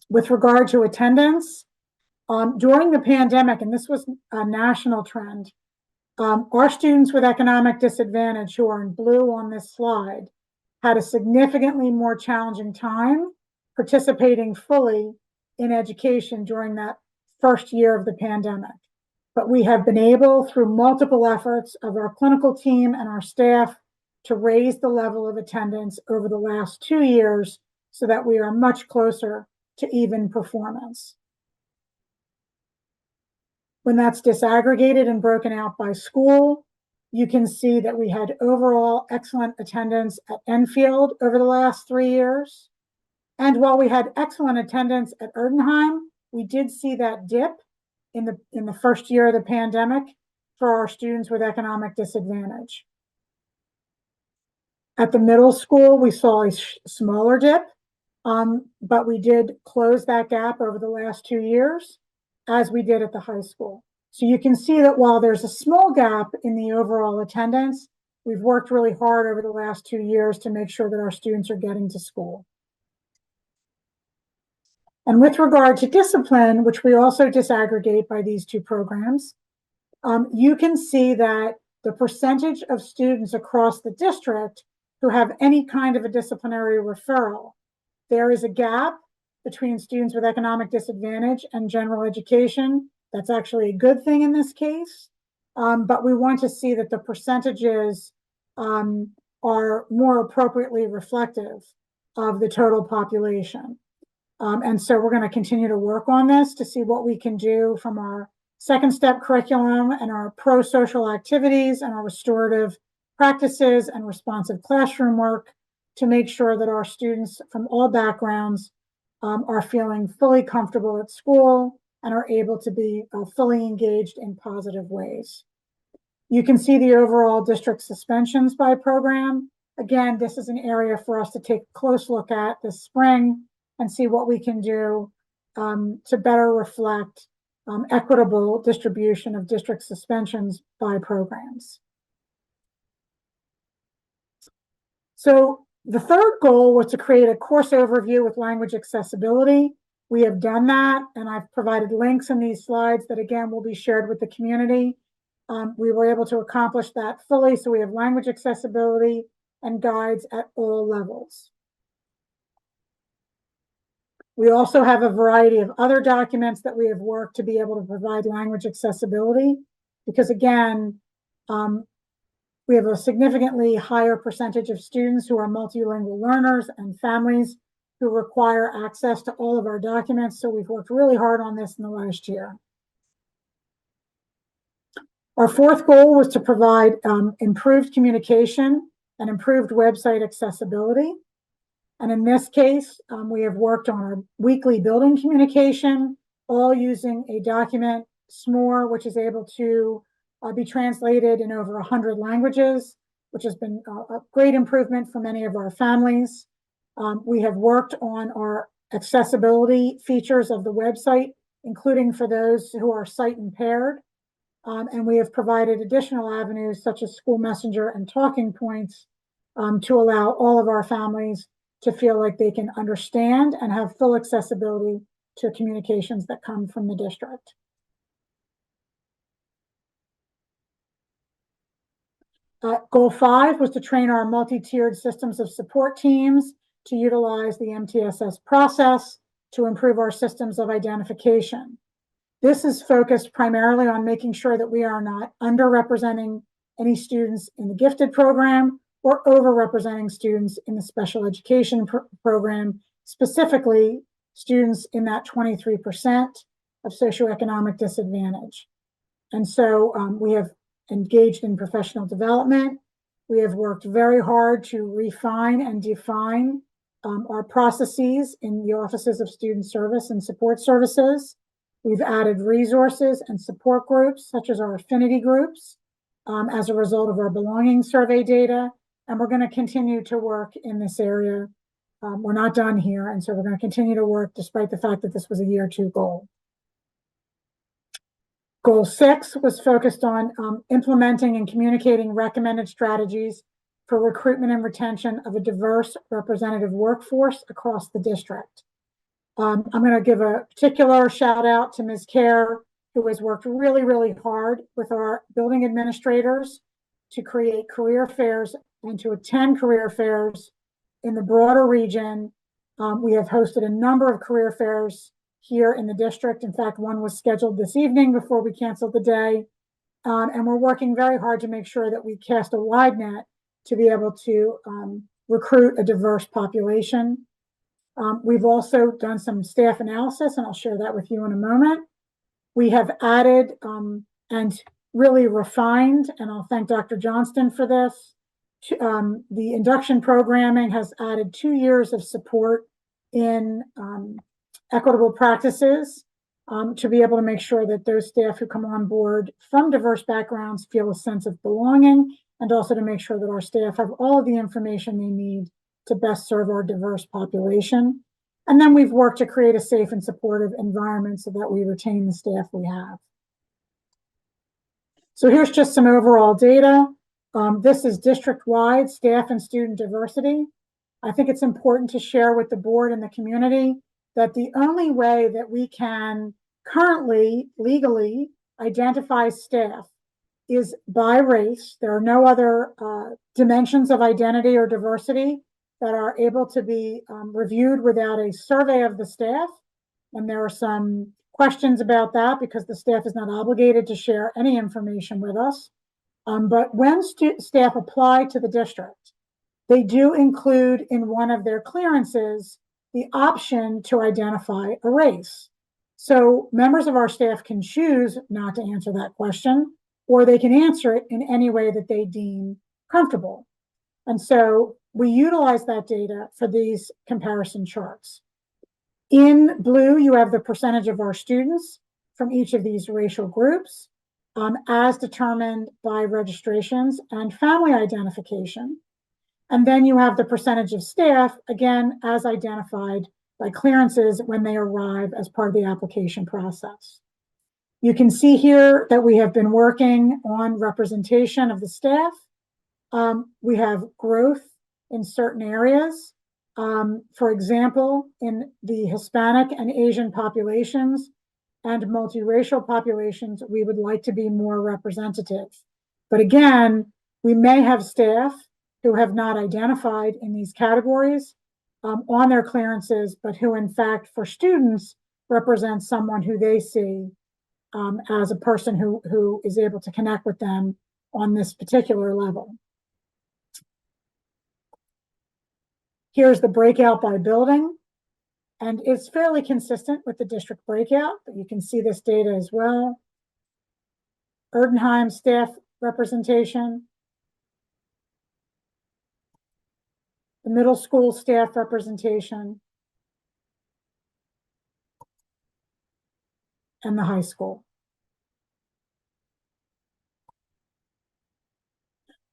With regard to attendance, during the pandemic, and this was a national trend, our students with economic disadvantage, who are in blue on this slide, had a significantly more challenging time participating fully in education during that first year of the pandemic. But we have been able, through multiple efforts of our clinical team and our staff, to raise the level of attendance over the last 2 years so that we are much closer to even performance. When that's disaggregated and broken out by school, you can see that we had overall excellent attendance at Enfield over the last 3 years. And while we had excellent attendance at Erdenheim, we did see that dip in the first year of the pandemic for our students with economic disadvantage. At the middle school, we saw a smaller dip, but we did close that gap over the last 2 years, as we did at the high school. So you can see that while there's a small gap in the overall attendance, we've worked really hard over the last 2 years to make sure that our students are getting to school. And with regard to discipline, which we also disaggregate by these two programs, you can see that the percentage of students across the district who have any kind of a disciplinary referral, there is a gap between students with economic disadvantage and general education. That's actually a good thing in this case, but we want to see that the percentages are more appropriately reflective of the total population. And so we're going to continue to work on this to see what we can do from our second step curriculum and our pro-social activities and our restorative practices and responsive classroom work to make sure that our students from all backgrounds are feeling fully comfortable at school and are able to be fully engaged in positive ways. You can see the overall district suspensions by program. Again, this is an area for us to take a close look at this spring and see what we can do to better reflect equitable distribution of district suspensions by programs. So the third goal was to create a course overview with language accessibility. We have done that, and I've provided links in these slides that, again, will be shared with the community. We were able to accomplish that fully, so we have language accessibility and guides at all levels. We also have a variety of other documents that we have worked to be able to provide language accessibility, because again, we have a significantly higher percentage of students who are multilingual learners and families who require access to all of our documents. So we've worked really hard on this in the last year. Our fourth goal was to provide improved communication and improved website accessibility. And in this case, we have worked on our weekly building communication, all using a document, SMORE, which is able to be translated in over 100 languages, which has been a great improvement for many of our families. We have worked on our accessibility features of the website, including for those who are sight impaired. And we have provided additional avenues such as School Messenger and talking points to allow all of our families to feel like they can understand and have full accessibility to communications that come from the district. Goal 5 was to train our multi-tiered systems of support teams to utilize the MTSS process to improve our systems of identification. This is focused primarily on making sure that we are not underrepresenting any students in the gifted program or overrepresenting students in the special education program, specifically students in that 23% of socioeconomic disadvantage. And so we have engaged in professional development. We have worked very hard to refine and define our processes in the offices of student service and support services. We've added resources and support groups, such as our affinity groups, as a result of our belonging survey data. And we're going to continue to work in this area. We're not done here. And so we're going to continue to work despite the fact that this was a year 2 goal. Goal 6 was focused on implementing and communicating recommended strategies for recruitment and retention of a diverse representative workforce across the district. I'm going to give a particular shout out to Ms. Kerr, who has worked really, really hard with our building administrators to create career fairs and to attend career fairs in the broader region. We have hosted a number of career fairs here in the district. In fact, one was scheduled this evening before we canceled the day. And we're working very hard to make sure that we cast a wide net to be able to recruit a diverse population. We've also done some staff analysis, and I'll share that with you in a moment. We have added and really refined, and I'll thank Dr. Johnston for this. The induction programming has added 2 years of support in equitable practices to be able to make sure that those staff who come on board from diverse backgrounds feel a sense of belonging, and also to make sure that our staff have all of the information they need to best serve our diverse population. And then we've worked to create a safe and supportive environment so that we retain the staff we have. So here's just some overall data. This is district-wide staff and student diversity. I think it's important to share with the board and the community that the only way that we can currently legally identify staff is by race. There are no other dimensions of identity or diversity that are able to be reviewed without a survey of the staff. And there are some questions about that because the staff is not obligated to share any information with us. But when staff apply to the district, they do include in one of their clearances the option to identify a race. So members of our staff can choose not to answer that question, or they can answer it in any way that they deem comfortable. And so we utilize that data for these comparison charts. In blue, you have the percentage of our students from each of these racial groups as determined by registrations and family identification. And then you have the percentage of staff, again, as identified by clearances when they arrive as part of the application process. You can see here that we have been working on representation of the staff. We have growth in certain areas. For example, in the Hispanic and Asian populations and multiracial populations, we would like to be more representative. But again, we may have staff who have not identified in these categories on their clearances, but who in fact for students represent someone who they see as a person who is able to connect with them on this particular level. Here's the breakout by building, and it's fairly consistent with the district breakout, but you can see this data as well. Erdenheim staff representation, the middle school staff representation, and the high school.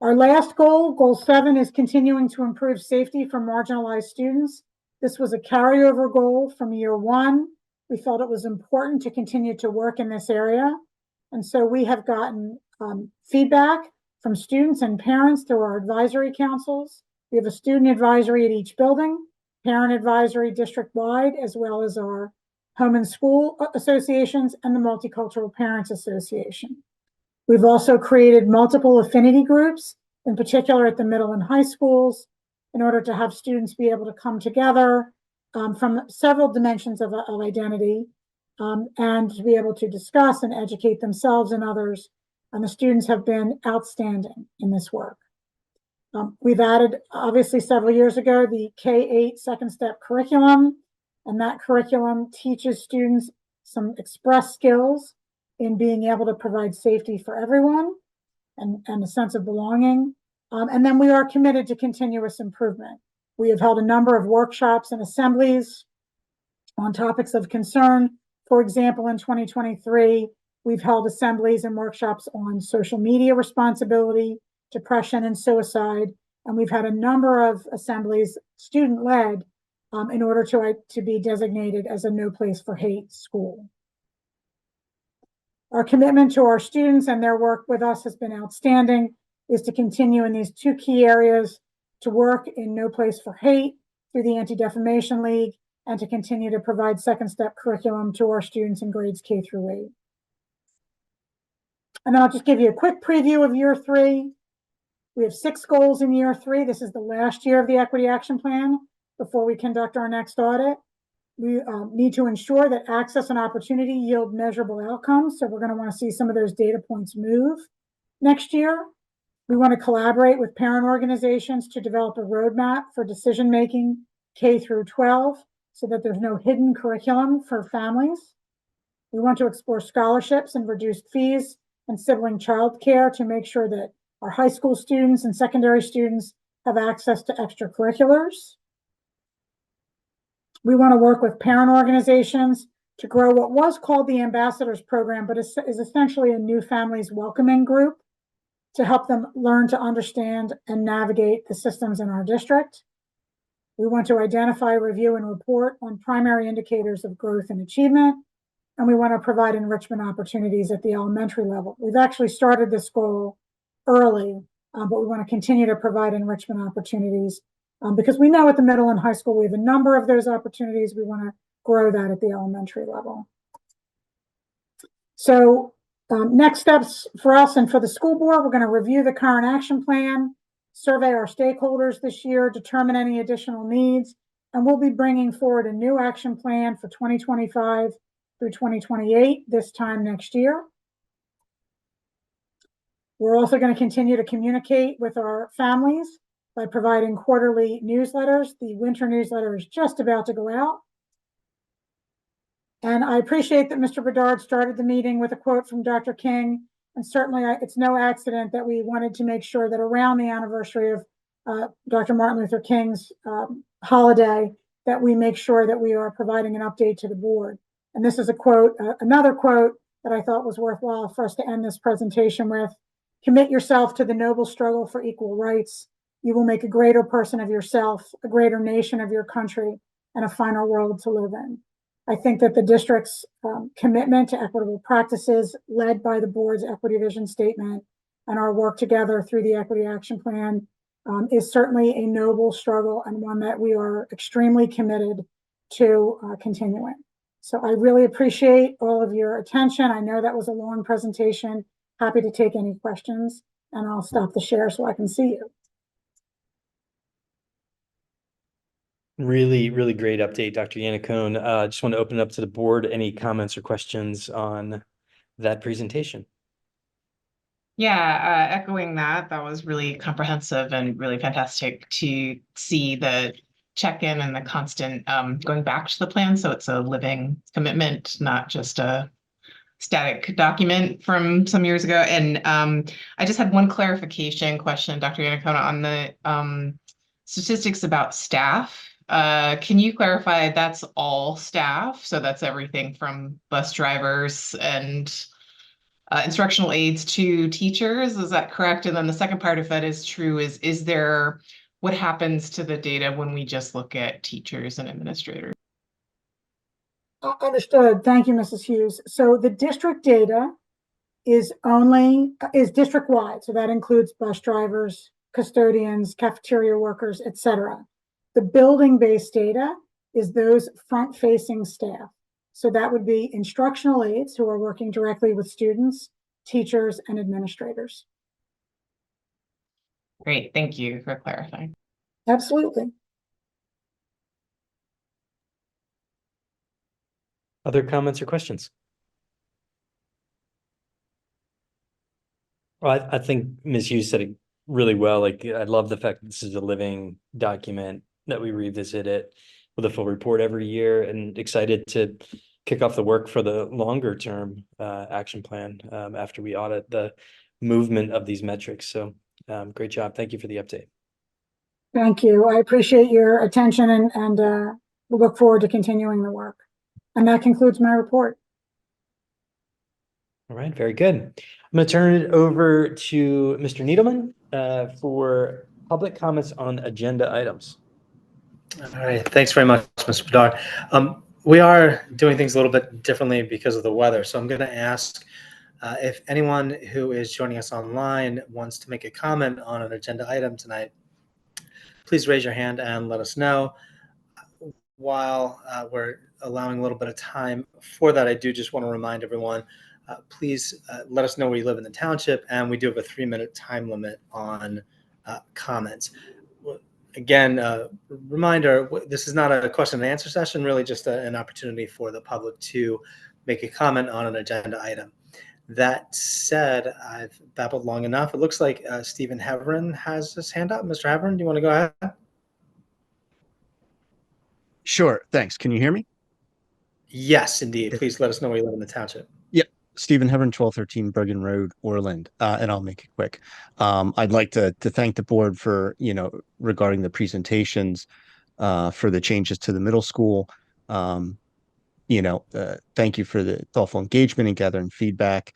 Our last goal, goal 7, is continuing to improve safety for marginalized students. This was a carryover goal from year 1. We felt it was important to continue to work in this area. And so we have gotten feedback from students and parents through our advisory councils. We have a student advisory at each building, parent advisory district-wide, as well as our home and school associations and the Multicultural Parents Association. We've also created multiple affinity groups, in particular at the middle and high schools, in order to have students be able to come together from several dimensions of identity and to be able to discuss and educate themselves and others. And the students have been outstanding in this work. We've added, obviously, several years ago, the K-8 second step curriculum, and that curriculum teaches students some express skills in being able to provide safety for everyone and a sense of belonging. And then we are committed to continuous improvement. We have held a number of workshops and assemblies on topics of concern. For example, in 2023, we've held assemblies and workshops on social media responsibility, depression, and suicide. And we've had a number of assemblies, student-led, in order to be designated as a no place for hate school. Our commitment to our students and their work with us has been outstanding, is to continue in these two key areas, to work in No Place for Hate through the Anti-Defamation League, and to continue to provide second step curriculum to our students in grades K through 8. And then I'll just give you a quick preview of year 3. We have 6 goals in year 3. This is the last year of the Equity Action Plan before we conduct our next audit. We need to ensure that access and opportunity yield measurable outcomes. So we're going to want to see some of those data points move next year. We want to collaborate with parent organizations to develop a roadmap for decision-making K through 12 so that there's no hidden curriculum for families. We want to explore scholarships and reduced fees and sibling childcare to make sure that our high school students and secondary students have access to extracurriculars. We want to work with parent organizations to grow what was called the Ambassadors Program, but is essentially a new families welcoming group to help them learn to understand and navigate the systems in our district. We want to identify, review, and report on primary indicators of growth and achievement. And we want to provide enrichment opportunities at the elementary level. We've actually started this goal early, but we want to continue to provide enrichment opportunities because we know at the middle and high school we have a number of those opportunities. We want to grow that at the elementary level. So next steps for us and for the school board, we're going to review the current action plan, survey our stakeholders this year, determine any additional needs, and we'll be bringing forward a new action plan for 2025 through 2028 this time next year. We're also going to continue to communicate with our families by providing quarterly newsletters. The winter newsletter is just about to go out. And I appreciate that Mr. Bedard started the meeting with a quote from Dr. King. And certainly it's no accident that we wanted to make sure that around the anniversary of Dr. Martin Luther King's holiday, that we make sure that we are providing an update to the board. And this is a quote, another quote that I thought was worthwhile for us to end this presentation with. Commit yourself to the noble struggle for equal rights. You will make a greater person of yourself, a greater nation of your country, and a finer world to live in. I think that the district's commitment to equitable practices led by the board's equity vision statement and our work together through the Equity Action Plan is certainly a noble struggle and one that we are extremely committed to continuing. So I really appreciate all of your attention. I know that was a long presentation. Happy to take any questions, and I'll stop the share so I can see you. Really, really great update, Dr. Yannicone. Just want to open it up to the board. Any comments or questions on that presentation? Yeah, echoing that was really comprehensive and really fantastic to see the check-in and the constant going back to the plan. So it's a living commitment, not just a static document from some years ago. And I just had one clarification question, Dr. Yannicone, on the statistics about staff. Can you clarify that's all staff? So that's everything from bus drivers and instructional aides to teachers. Is that correct? And then the second part, if that is true, is there, what happens to the data when we just look at teachers and administrators? Understood. Thank you, Mrs. Hughes. So the district data is district-wide. So that includes bus drivers, custodians, cafeteria workers, et cetera. The building-based data is those front-facing staff. So that would be instructional aides who are working directly with students, teachers, and administrators. Great, thank you for clarifying. Absolutely. Other comments or questions? Well, I think Ms. Hughes said it really well. Like, I love the fact that this is a living document, that we revisit it with a full report every year, and excited to kick off the work for the longer term action plan after we audit the movement of these metrics. So great job. Thank you for the update. Thank you. I appreciate your attention and we look forward to continuing the work. And that concludes my report. All right, very good. I'm going to turn it over to Mr. Needleman for public comments on agenda items. All right, thanks very much, Mr. Bedard. We are doing things a little bit differently because of the weather, so I'm going to ask if anyone who is joining us online wants to make a comment on an agenda item tonight, please raise your hand and let us know. While we're allowing a little bit of time for that, I do just want to remind everyone, please let us know where you live in the township, and we do have a 3-minute time limit on comments. Again, reminder, this is not a question and answer session, really just an opportunity for the public to make a comment on an agenda item. That said, I've babbled long enough. It looks like Stephen Heverin has his hand up. Mr. Heverin, do you want to go ahead? Sure, thanks. Can you hear me? Yes, indeed. Please let us know where you live in the township. Yep. Stephen Heverin, 1213 Bergen Road, Orland, and I'll make it quick. I'd like to thank the board for, regarding the presentations for the changes to the middle school. Thank you for the thoughtful engagement and gathering feedback.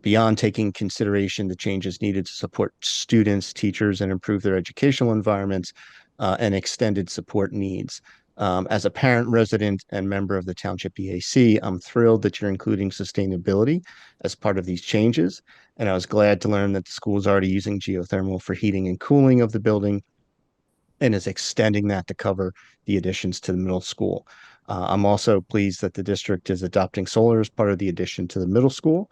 Beyond taking consideration the changes needed to support students, teachers, and improve their educational environments and extended support needs. As a parent, resident, and member of the Township EAC, I'm thrilled that you're including sustainability as part of these changes. And I was glad to learn that the school is already using geothermal for heating and cooling of the building and is extending that to cover the additions to the middle school. I'm also pleased that the district is adopting solar as part of the addition to the middle school,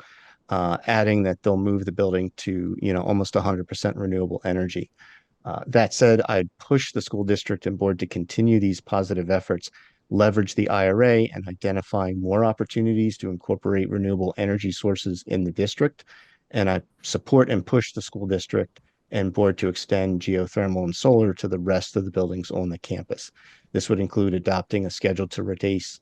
adding that they'll move the building to, almost 100% renewable energy. That said, I'd push the school district and board to continue these positive efforts, leverage the IRA, and identifying more opportunities to incorporate renewable energy sources in the district. And I support and push the school district and board to extend geothermal and solar to the rest of the buildings on the campus. This would include adopting a schedule to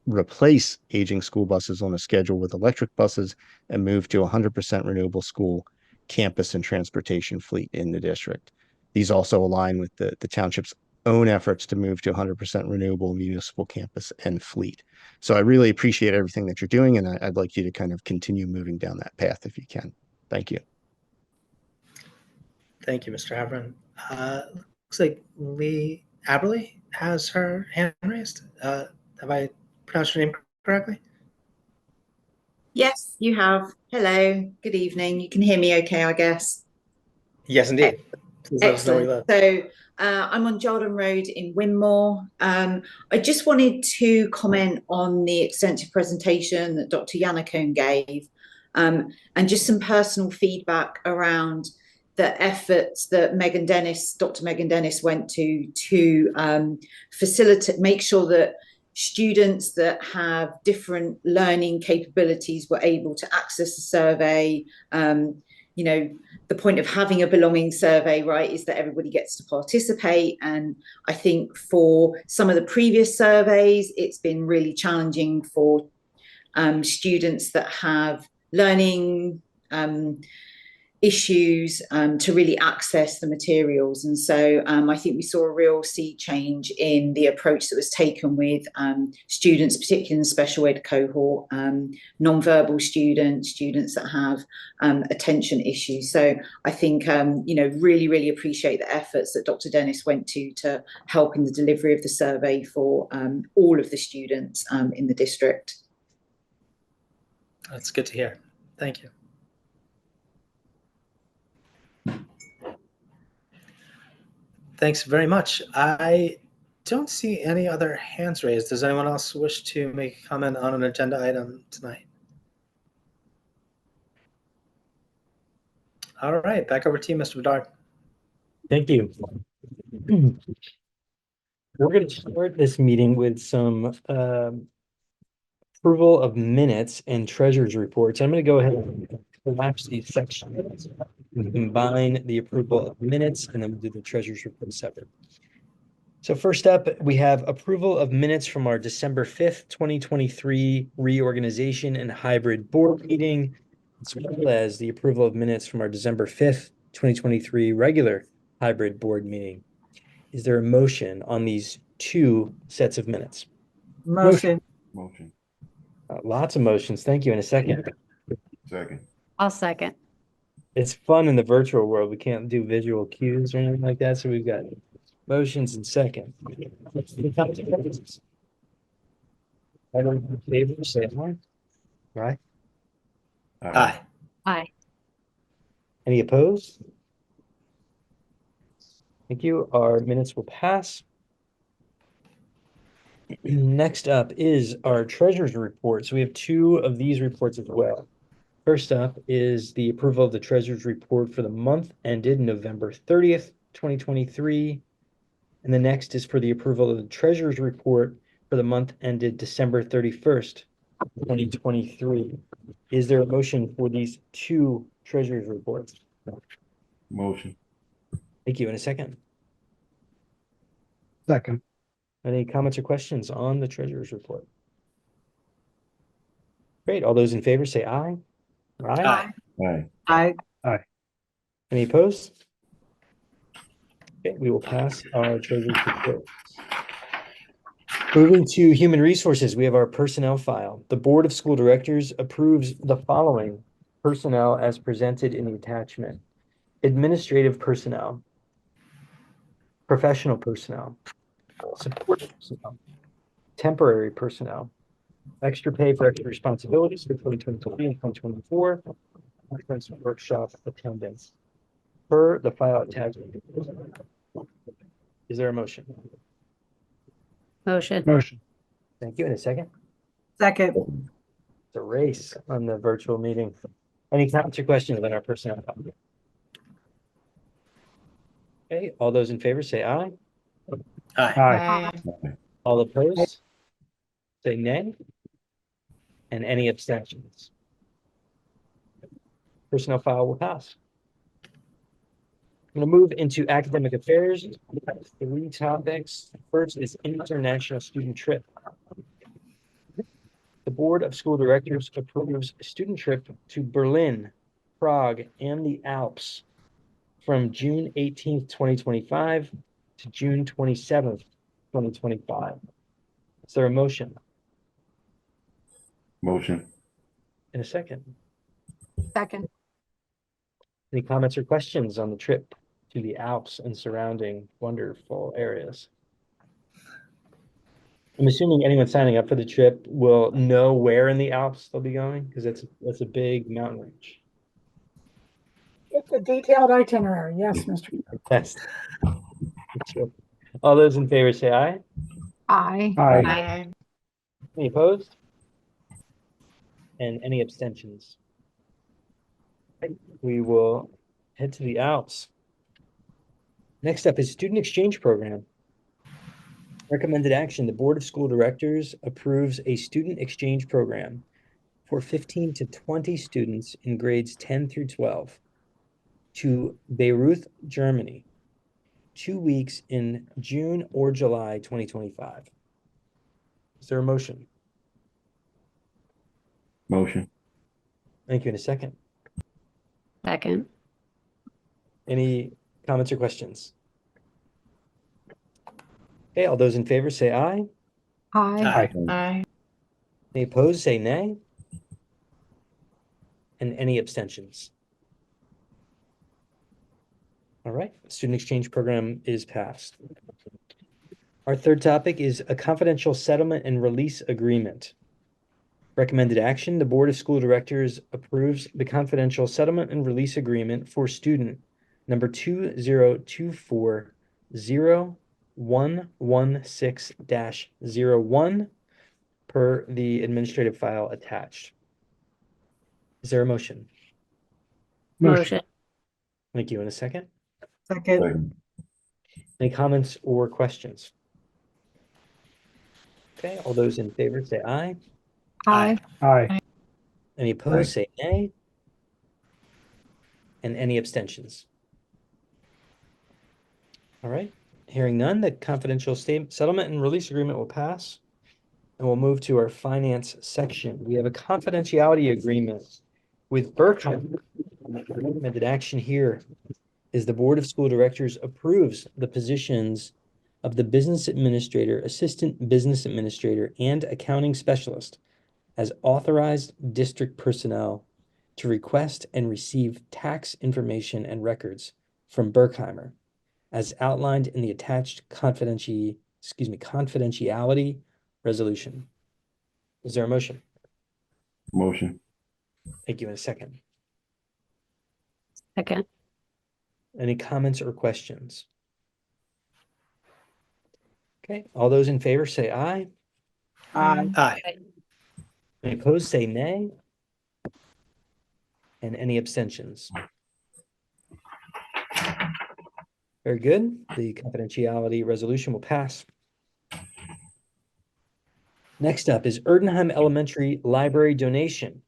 replace aging school buses on a schedule with electric buses and move to 100% renewable school campus and transportation fleet in the district. These also align with the township's own efforts to move to 100% renewable municipal campus and fleet. So I really appreciate everything that you're doing, and I'd like you to kind of continue moving down that path if you can. Thank you. Thank you, Mr. Heverin. Looks like Lee Aberley has her hand raised. Have I pronounced your name correctly? Yes, you have. Hello, good evening. You can hear me okay, I guess. Yes, indeed. Please let us know where you live. So I'm on Jarden Road in Winmore. I just wanted to comment on the extensive presentation that Dr. Yannicone gave, and just some personal feedback around the efforts that Dr. Megan Dennis went to facilitate, make sure that students that have different learning capabilities were able to access the survey. The point of having a belonging survey, right, is that everybody gets to participate. And I think for some of the previous surveys, it's been really challenging for students that have learning issues to really access the materials. And so I think we saw a real sea change in the approach that was taken with students, particularly in the special ed cohort, non-verbal students that have attention issues. So I think, really, really appreciate the efforts that Dr. Dennis went to help in the delivery of the survey for all of the students in the district. That's good to hear. Thank you. Thanks very much. I don't see any other hands raised. Does anyone else wish to make a comment on an agenda item tonight? All right, back over to you, Mr. Bedard. Thank you. We're going to start this meeting with some approval of minutes and treasurer's reports. I'm going to go ahead and collapse these sections. We combine the approval of minutes and then we'll do the treasurer's report separate. So first up, we have approval of minutes from our December 5th, 2023 reorganization and hybrid board meeting, as well as the approval of minutes from our December 5th, 2023 regular hybrid board meeting. Is there a motion on these two sets of minutes? Motion. Motion. Lots of motions. Thank you. In a second. Second. I'll second. It's fun in the virtual world. We can't do visual cues or anything like that. So we've got motions and second. All in favor, say aye. Right? Aye. Aye. Any opposed? Thank you. Our minutes will pass. Next up is our treasurer's report. So we have two of these reports as well. First up is the approval of the treasurer's report for the month ended November 30th, 2023. And the next is for the approval of the treasurer's report for the month ended December 31st, 2023. Is there a motion for these two treasurer's reports? Motion. Thank you. In a second. Second. Any comments or questions on the treasurer's report? Great. All those in favor say aye. Aye. Aye. Aye. Any opposed? Okay, we will pass our treasurer's report. Moving to human resources, we have our personnel file. The Board of School Directors approves the following personnel as presented in the attachment: administrative personnel, professional personnel, support personnel, temporary personnel, extra pay for extra responsibilities for 2023 and 2024, conference workshop attendance. Per the file attachment. Is there a motion? Motion. Motion. Thank you. In a second. Second. It's a race on the virtual meeting. Any comments or questions on our personnel file? Okay, all those in favor say aye. Aye. Aye. All opposed? Say nay. And any abstentions? Personnel file will pass. I'm going to move into academic affairs. We have three topics. First is international student trip. The Board of School Directors approves a student trip to Berlin, Prague, and the Alps from June 18th, 2025 to June 27th, 2025. Is there a motion? Motion. In a second. Second. Any comments or questions on the trip to the Alps and surrounding wonderful areas? I'm assuming anyone signing up for the trip will know where in the Alps they'll be going, because that's a big mountain range. It's a detailed itinerary. Yes, Mr. Yes. All those in favor say aye. Aye. Aye. Aye. Any opposed? And any abstentions? We will head to the Alps. Next up is student exchange program. Recommended action: the Board of School Directors approves a student exchange program for 15 to 20 students in grades 10 through 12 to Beirut, Germany, 2 weeks in June or July 2025. Is there a motion? Motion. Thank you. In a second. Second. Any comments or questions? Okay, all those in favor say aye. Aye. Aye. Any opposed say nay. And any abstentions? All right, student exchange program is passed. Our third topic is a confidential settlement and release agreement. Recommended action: the Board of School Directors approves the confidential settlement and release agreement for student number 20240-116-01 per the administrative file attached. Is there a motion? Motion. Thank you. In a second. Second. Second. Any comments or questions? Okay, all those in favor say aye. Aye. Aye. Any opposed say nay. And any abstentions? All right, hearing none, the confidential settlement and release agreement will pass. And we'll move to our finance section. We have a confidentiality agreement with Berkshire. The recommended action here is the Board of School Directors approves the positions of the business administrator, assistant business administrator, and accounting specialist as authorized district personnel to request and receive tax information and records from Berkheimer as outlined in the attached confidentiality resolution. Is there a motion? Motion. Thank you. In a second. Second. Any comments or questions? Okay, all those in favor say aye. Aye. Aye. Any opposed say nay. And any abstentions? Very good. The confidentiality resolution will pass. Next up is Erdenheim Elementary Library donation.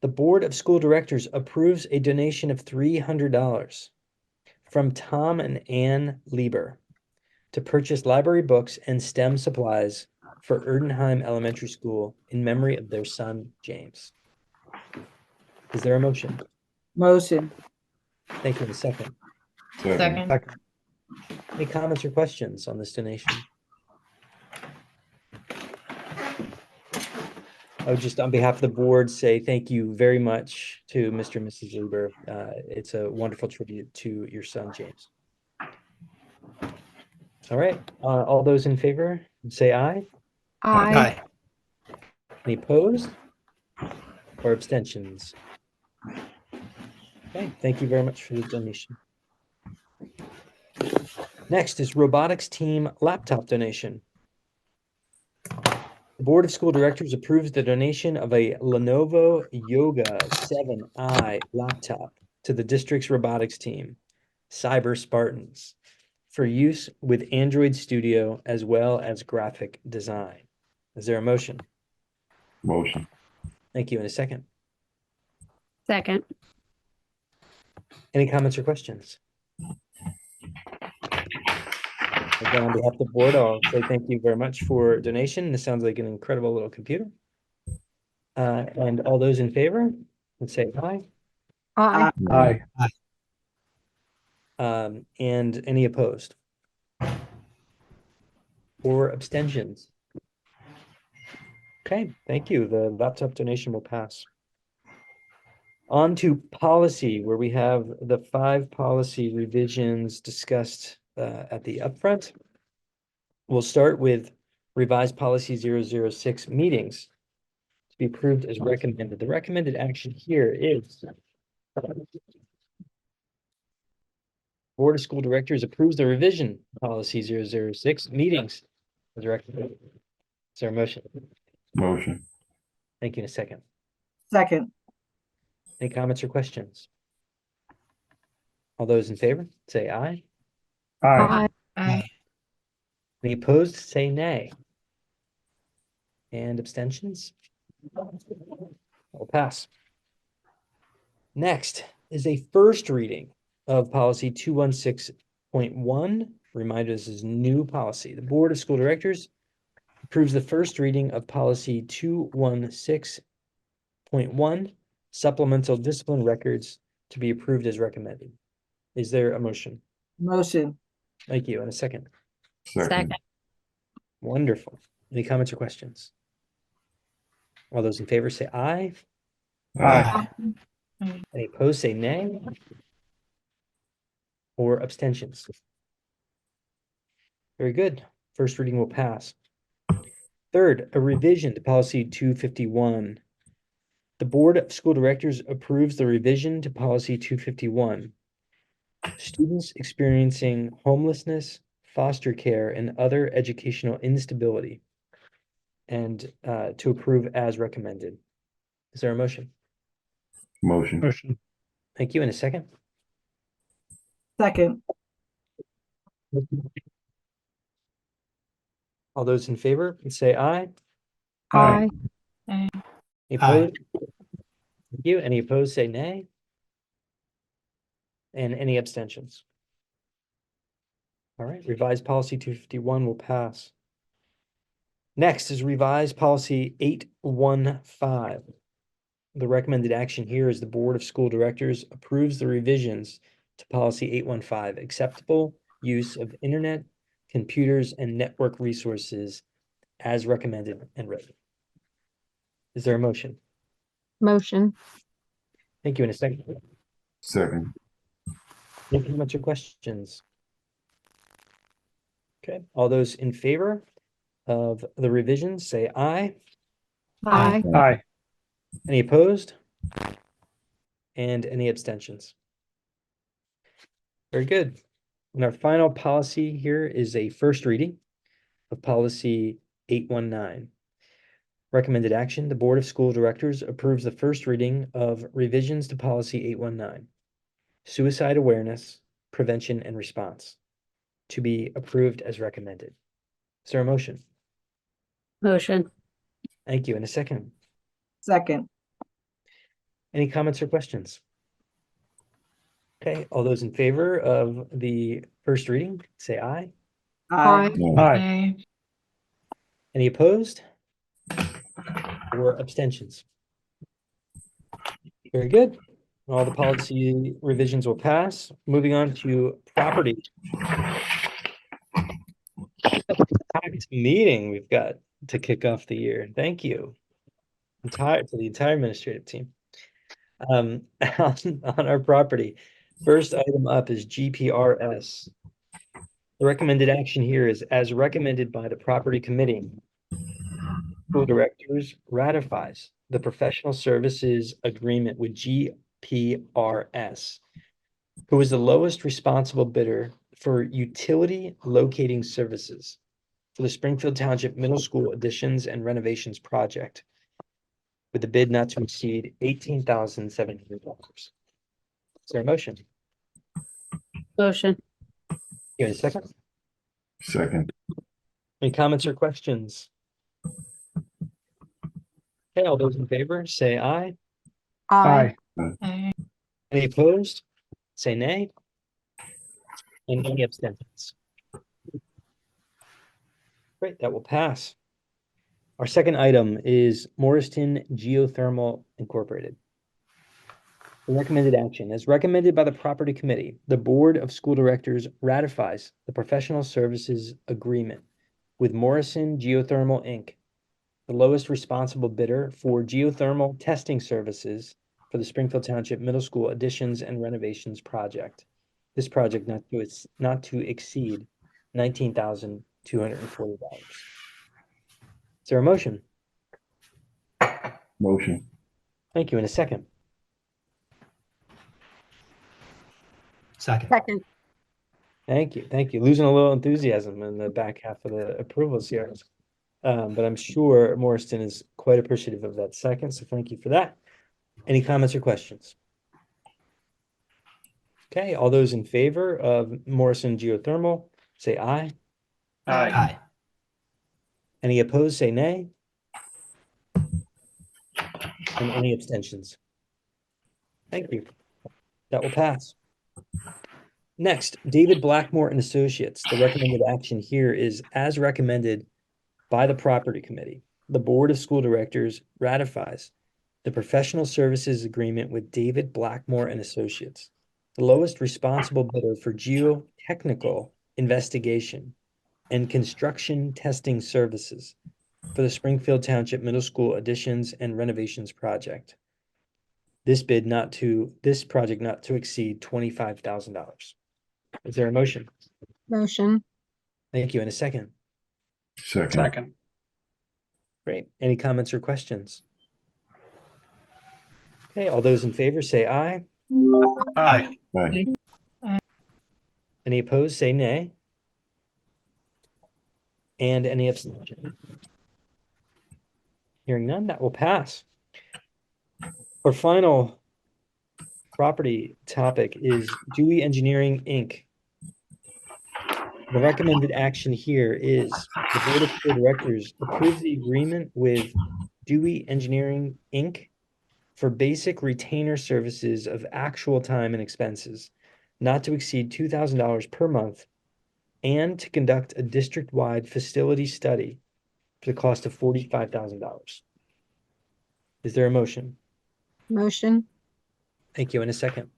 The Board of School Directors approves a donation of $300 from Tom and Ann Lieber to purchase library books and STEM supplies for Erdenheim Elementary School in memory of their son, James. Is there a motion? Motion. Thank you. In a second. Second. Any comments or questions on this donation? I would just, on behalf of the board, say thank you very much to Mr. and Mrs. Lieber. It's a wonderful tribute to your son, James. All right, all those in favor, say aye. Aye. Any opposed or abstentions? Okay, thank you very much for the donation. Next is robotics team laptop donation. The Board of School Directors approves the donation of a Lenovo Yoga 7i laptop to the district's robotics team, Cyber Spartans, for use with Android Studio as well as graphic design. Is there a motion? Motion. Thank you. In a second. Second. Any comments or questions? Again, on behalf of the board, I'll say thank you very much for donation. This sounds like an incredible little computer. And all those in favor, let's say aye. Aye. Aye. And any opposed? Or abstentions? Okay, thank you. The laptop donation will pass. On to policy, where we have the 5 policy revisions discussed at the upfront. We'll start with revised policy 006 meetings to be approved as recommended. The recommended action here is Board of School Directors approves the revision policy 006 meetings as recommended. Is there a motion? Motion. Thank you. In a second. Second. Any comments or questions? All those in favor, say aye. Aye. Aye. Any opposed, say nay. And abstentions? Will pass. Next is a first reading of policy 216.1. Reminder, this is new policy. The Board of School Directors approves the first reading of policy 216.1, supplemental discipline records, to be approved as recommended. Is there a motion? Motion. Thank you. And a second. Second. Wonderful. Any comments or questions? All those in favor say aye. Aye. Any opposed say nay. Or abstentions? Very good. First reading will pass. Third, a revision to policy 251. The Board of School Directors approves the revision to policy 251. Students experiencing homelessness, foster care, and other educational instability, and to approve as recommended. Is there a motion? Motion. Motion. Thank you. In a second. Second. All those in favor, say aye. Aye. Any opposed? Thank you. Any opposed, say nay. And any abstentions? All right, revised policy 251 will pass. Next is revised policy 815. The recommended action here is the Board of School Directors approves the revisions to policy 815, acceptable use of internet, computers, and network resources as recommended and written. Is there a motion? Motion. Thank you. In a second. Second. Any comments or questions? Okay, all those in favor of the revisions, say aye. Aye. Aye. Any opposed? And any abstentions? Very good. And our final policy here is a first reading of policy 819. Recommended action, the Board of School Directors approves the first reading of revisions to policy 819. Suicide awareness, prevention, and response to be approved as recommended. Is there a motion? Motion. Thank you. In a second. Second. Any comments or questions? Okay, all those in favor of the first reading, say aye. Aye. Aye. Any opposed? Or abstentions? Very good. All the policy revisions will pass. Moving on to property. Packed meeting we've got to kick off the year. Thank you. To the entire administrative team. On our property. First item up is GPRS. The recommended action here is as recommended by the property committee. School directors ratifies the professional services agreement with GPRS, who is the lowest responsible bidder for utility locating services for the Springfield Township Middle School additions and renovations project, with the bid not to exceed $18,700. Is there a motion? Motion. Give me a second. Second. Any comments or questions? Okay, all those in favor, say aye. Aye. Any opposed? Say nay. And any abstentions? Great, that will pass. Our second item is Morriston Geothermal Incorporated. The recommended action, as recommended by the property committee, the Board of School Directors ratifies the professional services agreement with Morrison Geothermal Inc., the lowest responsible bidder for geothermal testing services for the Springfield Township Middle School additions and renovations project. This project not to exceed $19,240. Is there a motion? Motion. Thank you. In a second. Second. Thank you. Thank you. Losing a little enthusiasm in the back half of the approvals here. But I'm sure Morriston is quite appreciative of that second, so thank you for that. Any comments or questions? Okay, all those in favor of Morrison Geothermal, say aye. Aye. Any opposed, say nay. And any abstentions? Thank you. That will pass. Next, David Blackmore and Associates. The recommended action here is as recommended by the property committee. The Board of School Directors ratifies the professional services agreement with David Blackmore and Associates, the lowest responsible bidder for geotechnical investigation and construction testing services for the Springfield Township Middle School additions and renovations project. This project not to exceed $25,000. Is there a motion? Motion. Thank you. In a second. Second. Great. Any comments or questions? Okay, all those in favor say aye. Aye. Aye. Any opposed, say nay. And any abstention? Hearing none, that will pass. Our final property topic is Dewey Engineering, Inc. The recommended action here is the Board of School Directors approves the agreement with Dewey Engineering, Inc. for basic retainer services of actual time and expenses not to exceed $2,000 per month and to conduct a district-wide facility study for the cost of $45,000. Is there a motion? Motion. Thank you. In a second.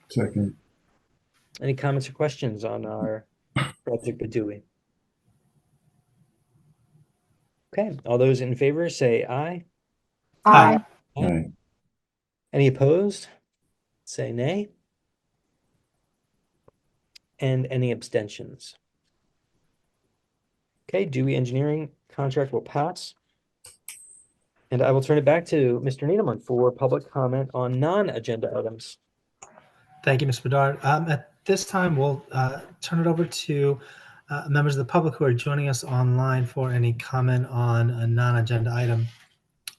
Second. Any comments or questions on our project Badooey? Okay, all those in favor say aye. Aye. Aye. Any opposed? Say nay. And any abstentions? Okay, Dewey Engineering contract will pass. And I will turn it back to Mr. Needleman for public comment on non-agenda items. Thank you, Ms. Bedard. At this time, we'll turn it over to members of the public who are joining us online for any comment on a non-agenda item.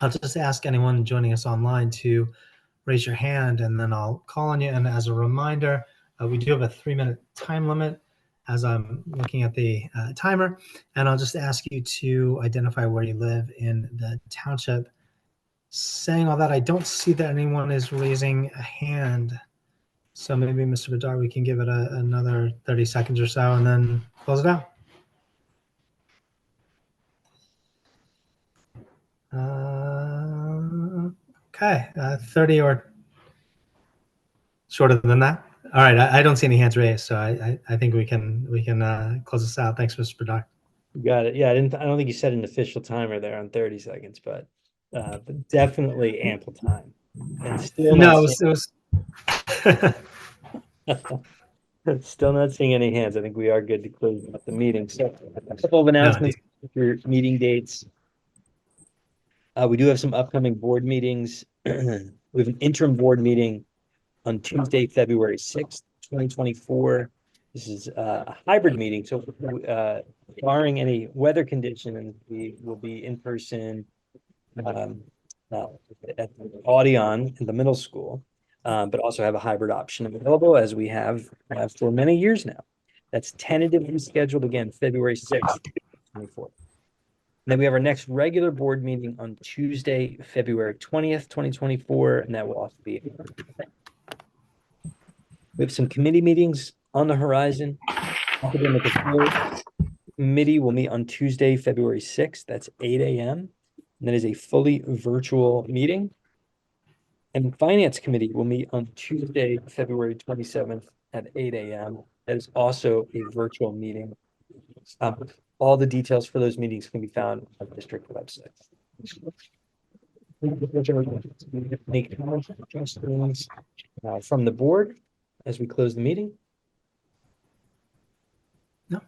I'll just ask anyone joining us online to raise your hand, and then I'll call on you. And as a reminder, we do have a 3-minute time limit as I'm looking at the timer. And I'll just ask you to identify where you live in the township. Saying all that, I don't see that anyone is raising a hand. So maybe, Mr. Bedard, we can give it another 30 seconds or so and then close it out. Okay, 30 or shorter than that. All right, I don't see any hands raised, so I think we can close this out. Thanks, Mr. Bedard. You got it. Yeah, I don't think you set an official timer there on 30 seconds, but definitely ample time. And still No, not it was still not seeing any hands. I think we are good to close up the meeting. So a couple of announcements for meeting dates. We do have some upcoming board meetings. We have an interim board meeting on Tuesday, February 6th, 2024. This is a hybrid meeting, so barring any weather condition, we will be in person at the Audion in the middle school, but also have a hybrid option available as we have for many years now. That's tentatively scheduled again, February 6th, 2024. And then we have our next regular board meeting on Tuesday, February 20th, 2024, and that will also be. We have some committee meetings on the horizon. Academic Affairs Committee will meet on Tuesday, February 6th. That's 8 a.m. And that is a fully virtual meeting. And Finance Committee will meet on Tuesday, February 27th at 8 a.m. That is also a virtual meeting. All the details for those meetings can be found on the district website. Any comments or questions from the board as we close the meeting? No.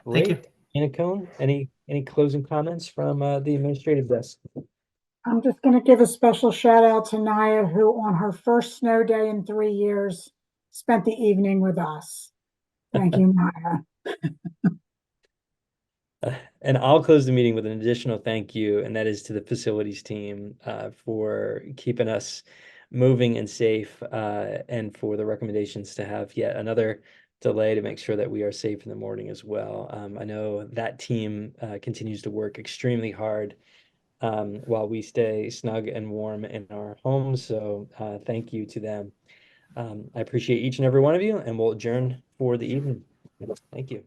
Great. Thank you. Anna Cohn, any closing comments from the administrative desk? I'm just going to give a special shout out to Naya, who on her first snow day in 3 years spent the evening with us. Thank you, Naya. And I'll close the meeting with an additional thank you, and that is to the facilities team for keeping us moving and safe, and for the recommendations to have yet another delay to make sure that we are safe in the morning as well. I know that team continues to work extremely hard while we stay snug and warm in our homes. So thank you to them. I appreciate each and every one of you, and we'll adjourn for the evening. Thank you.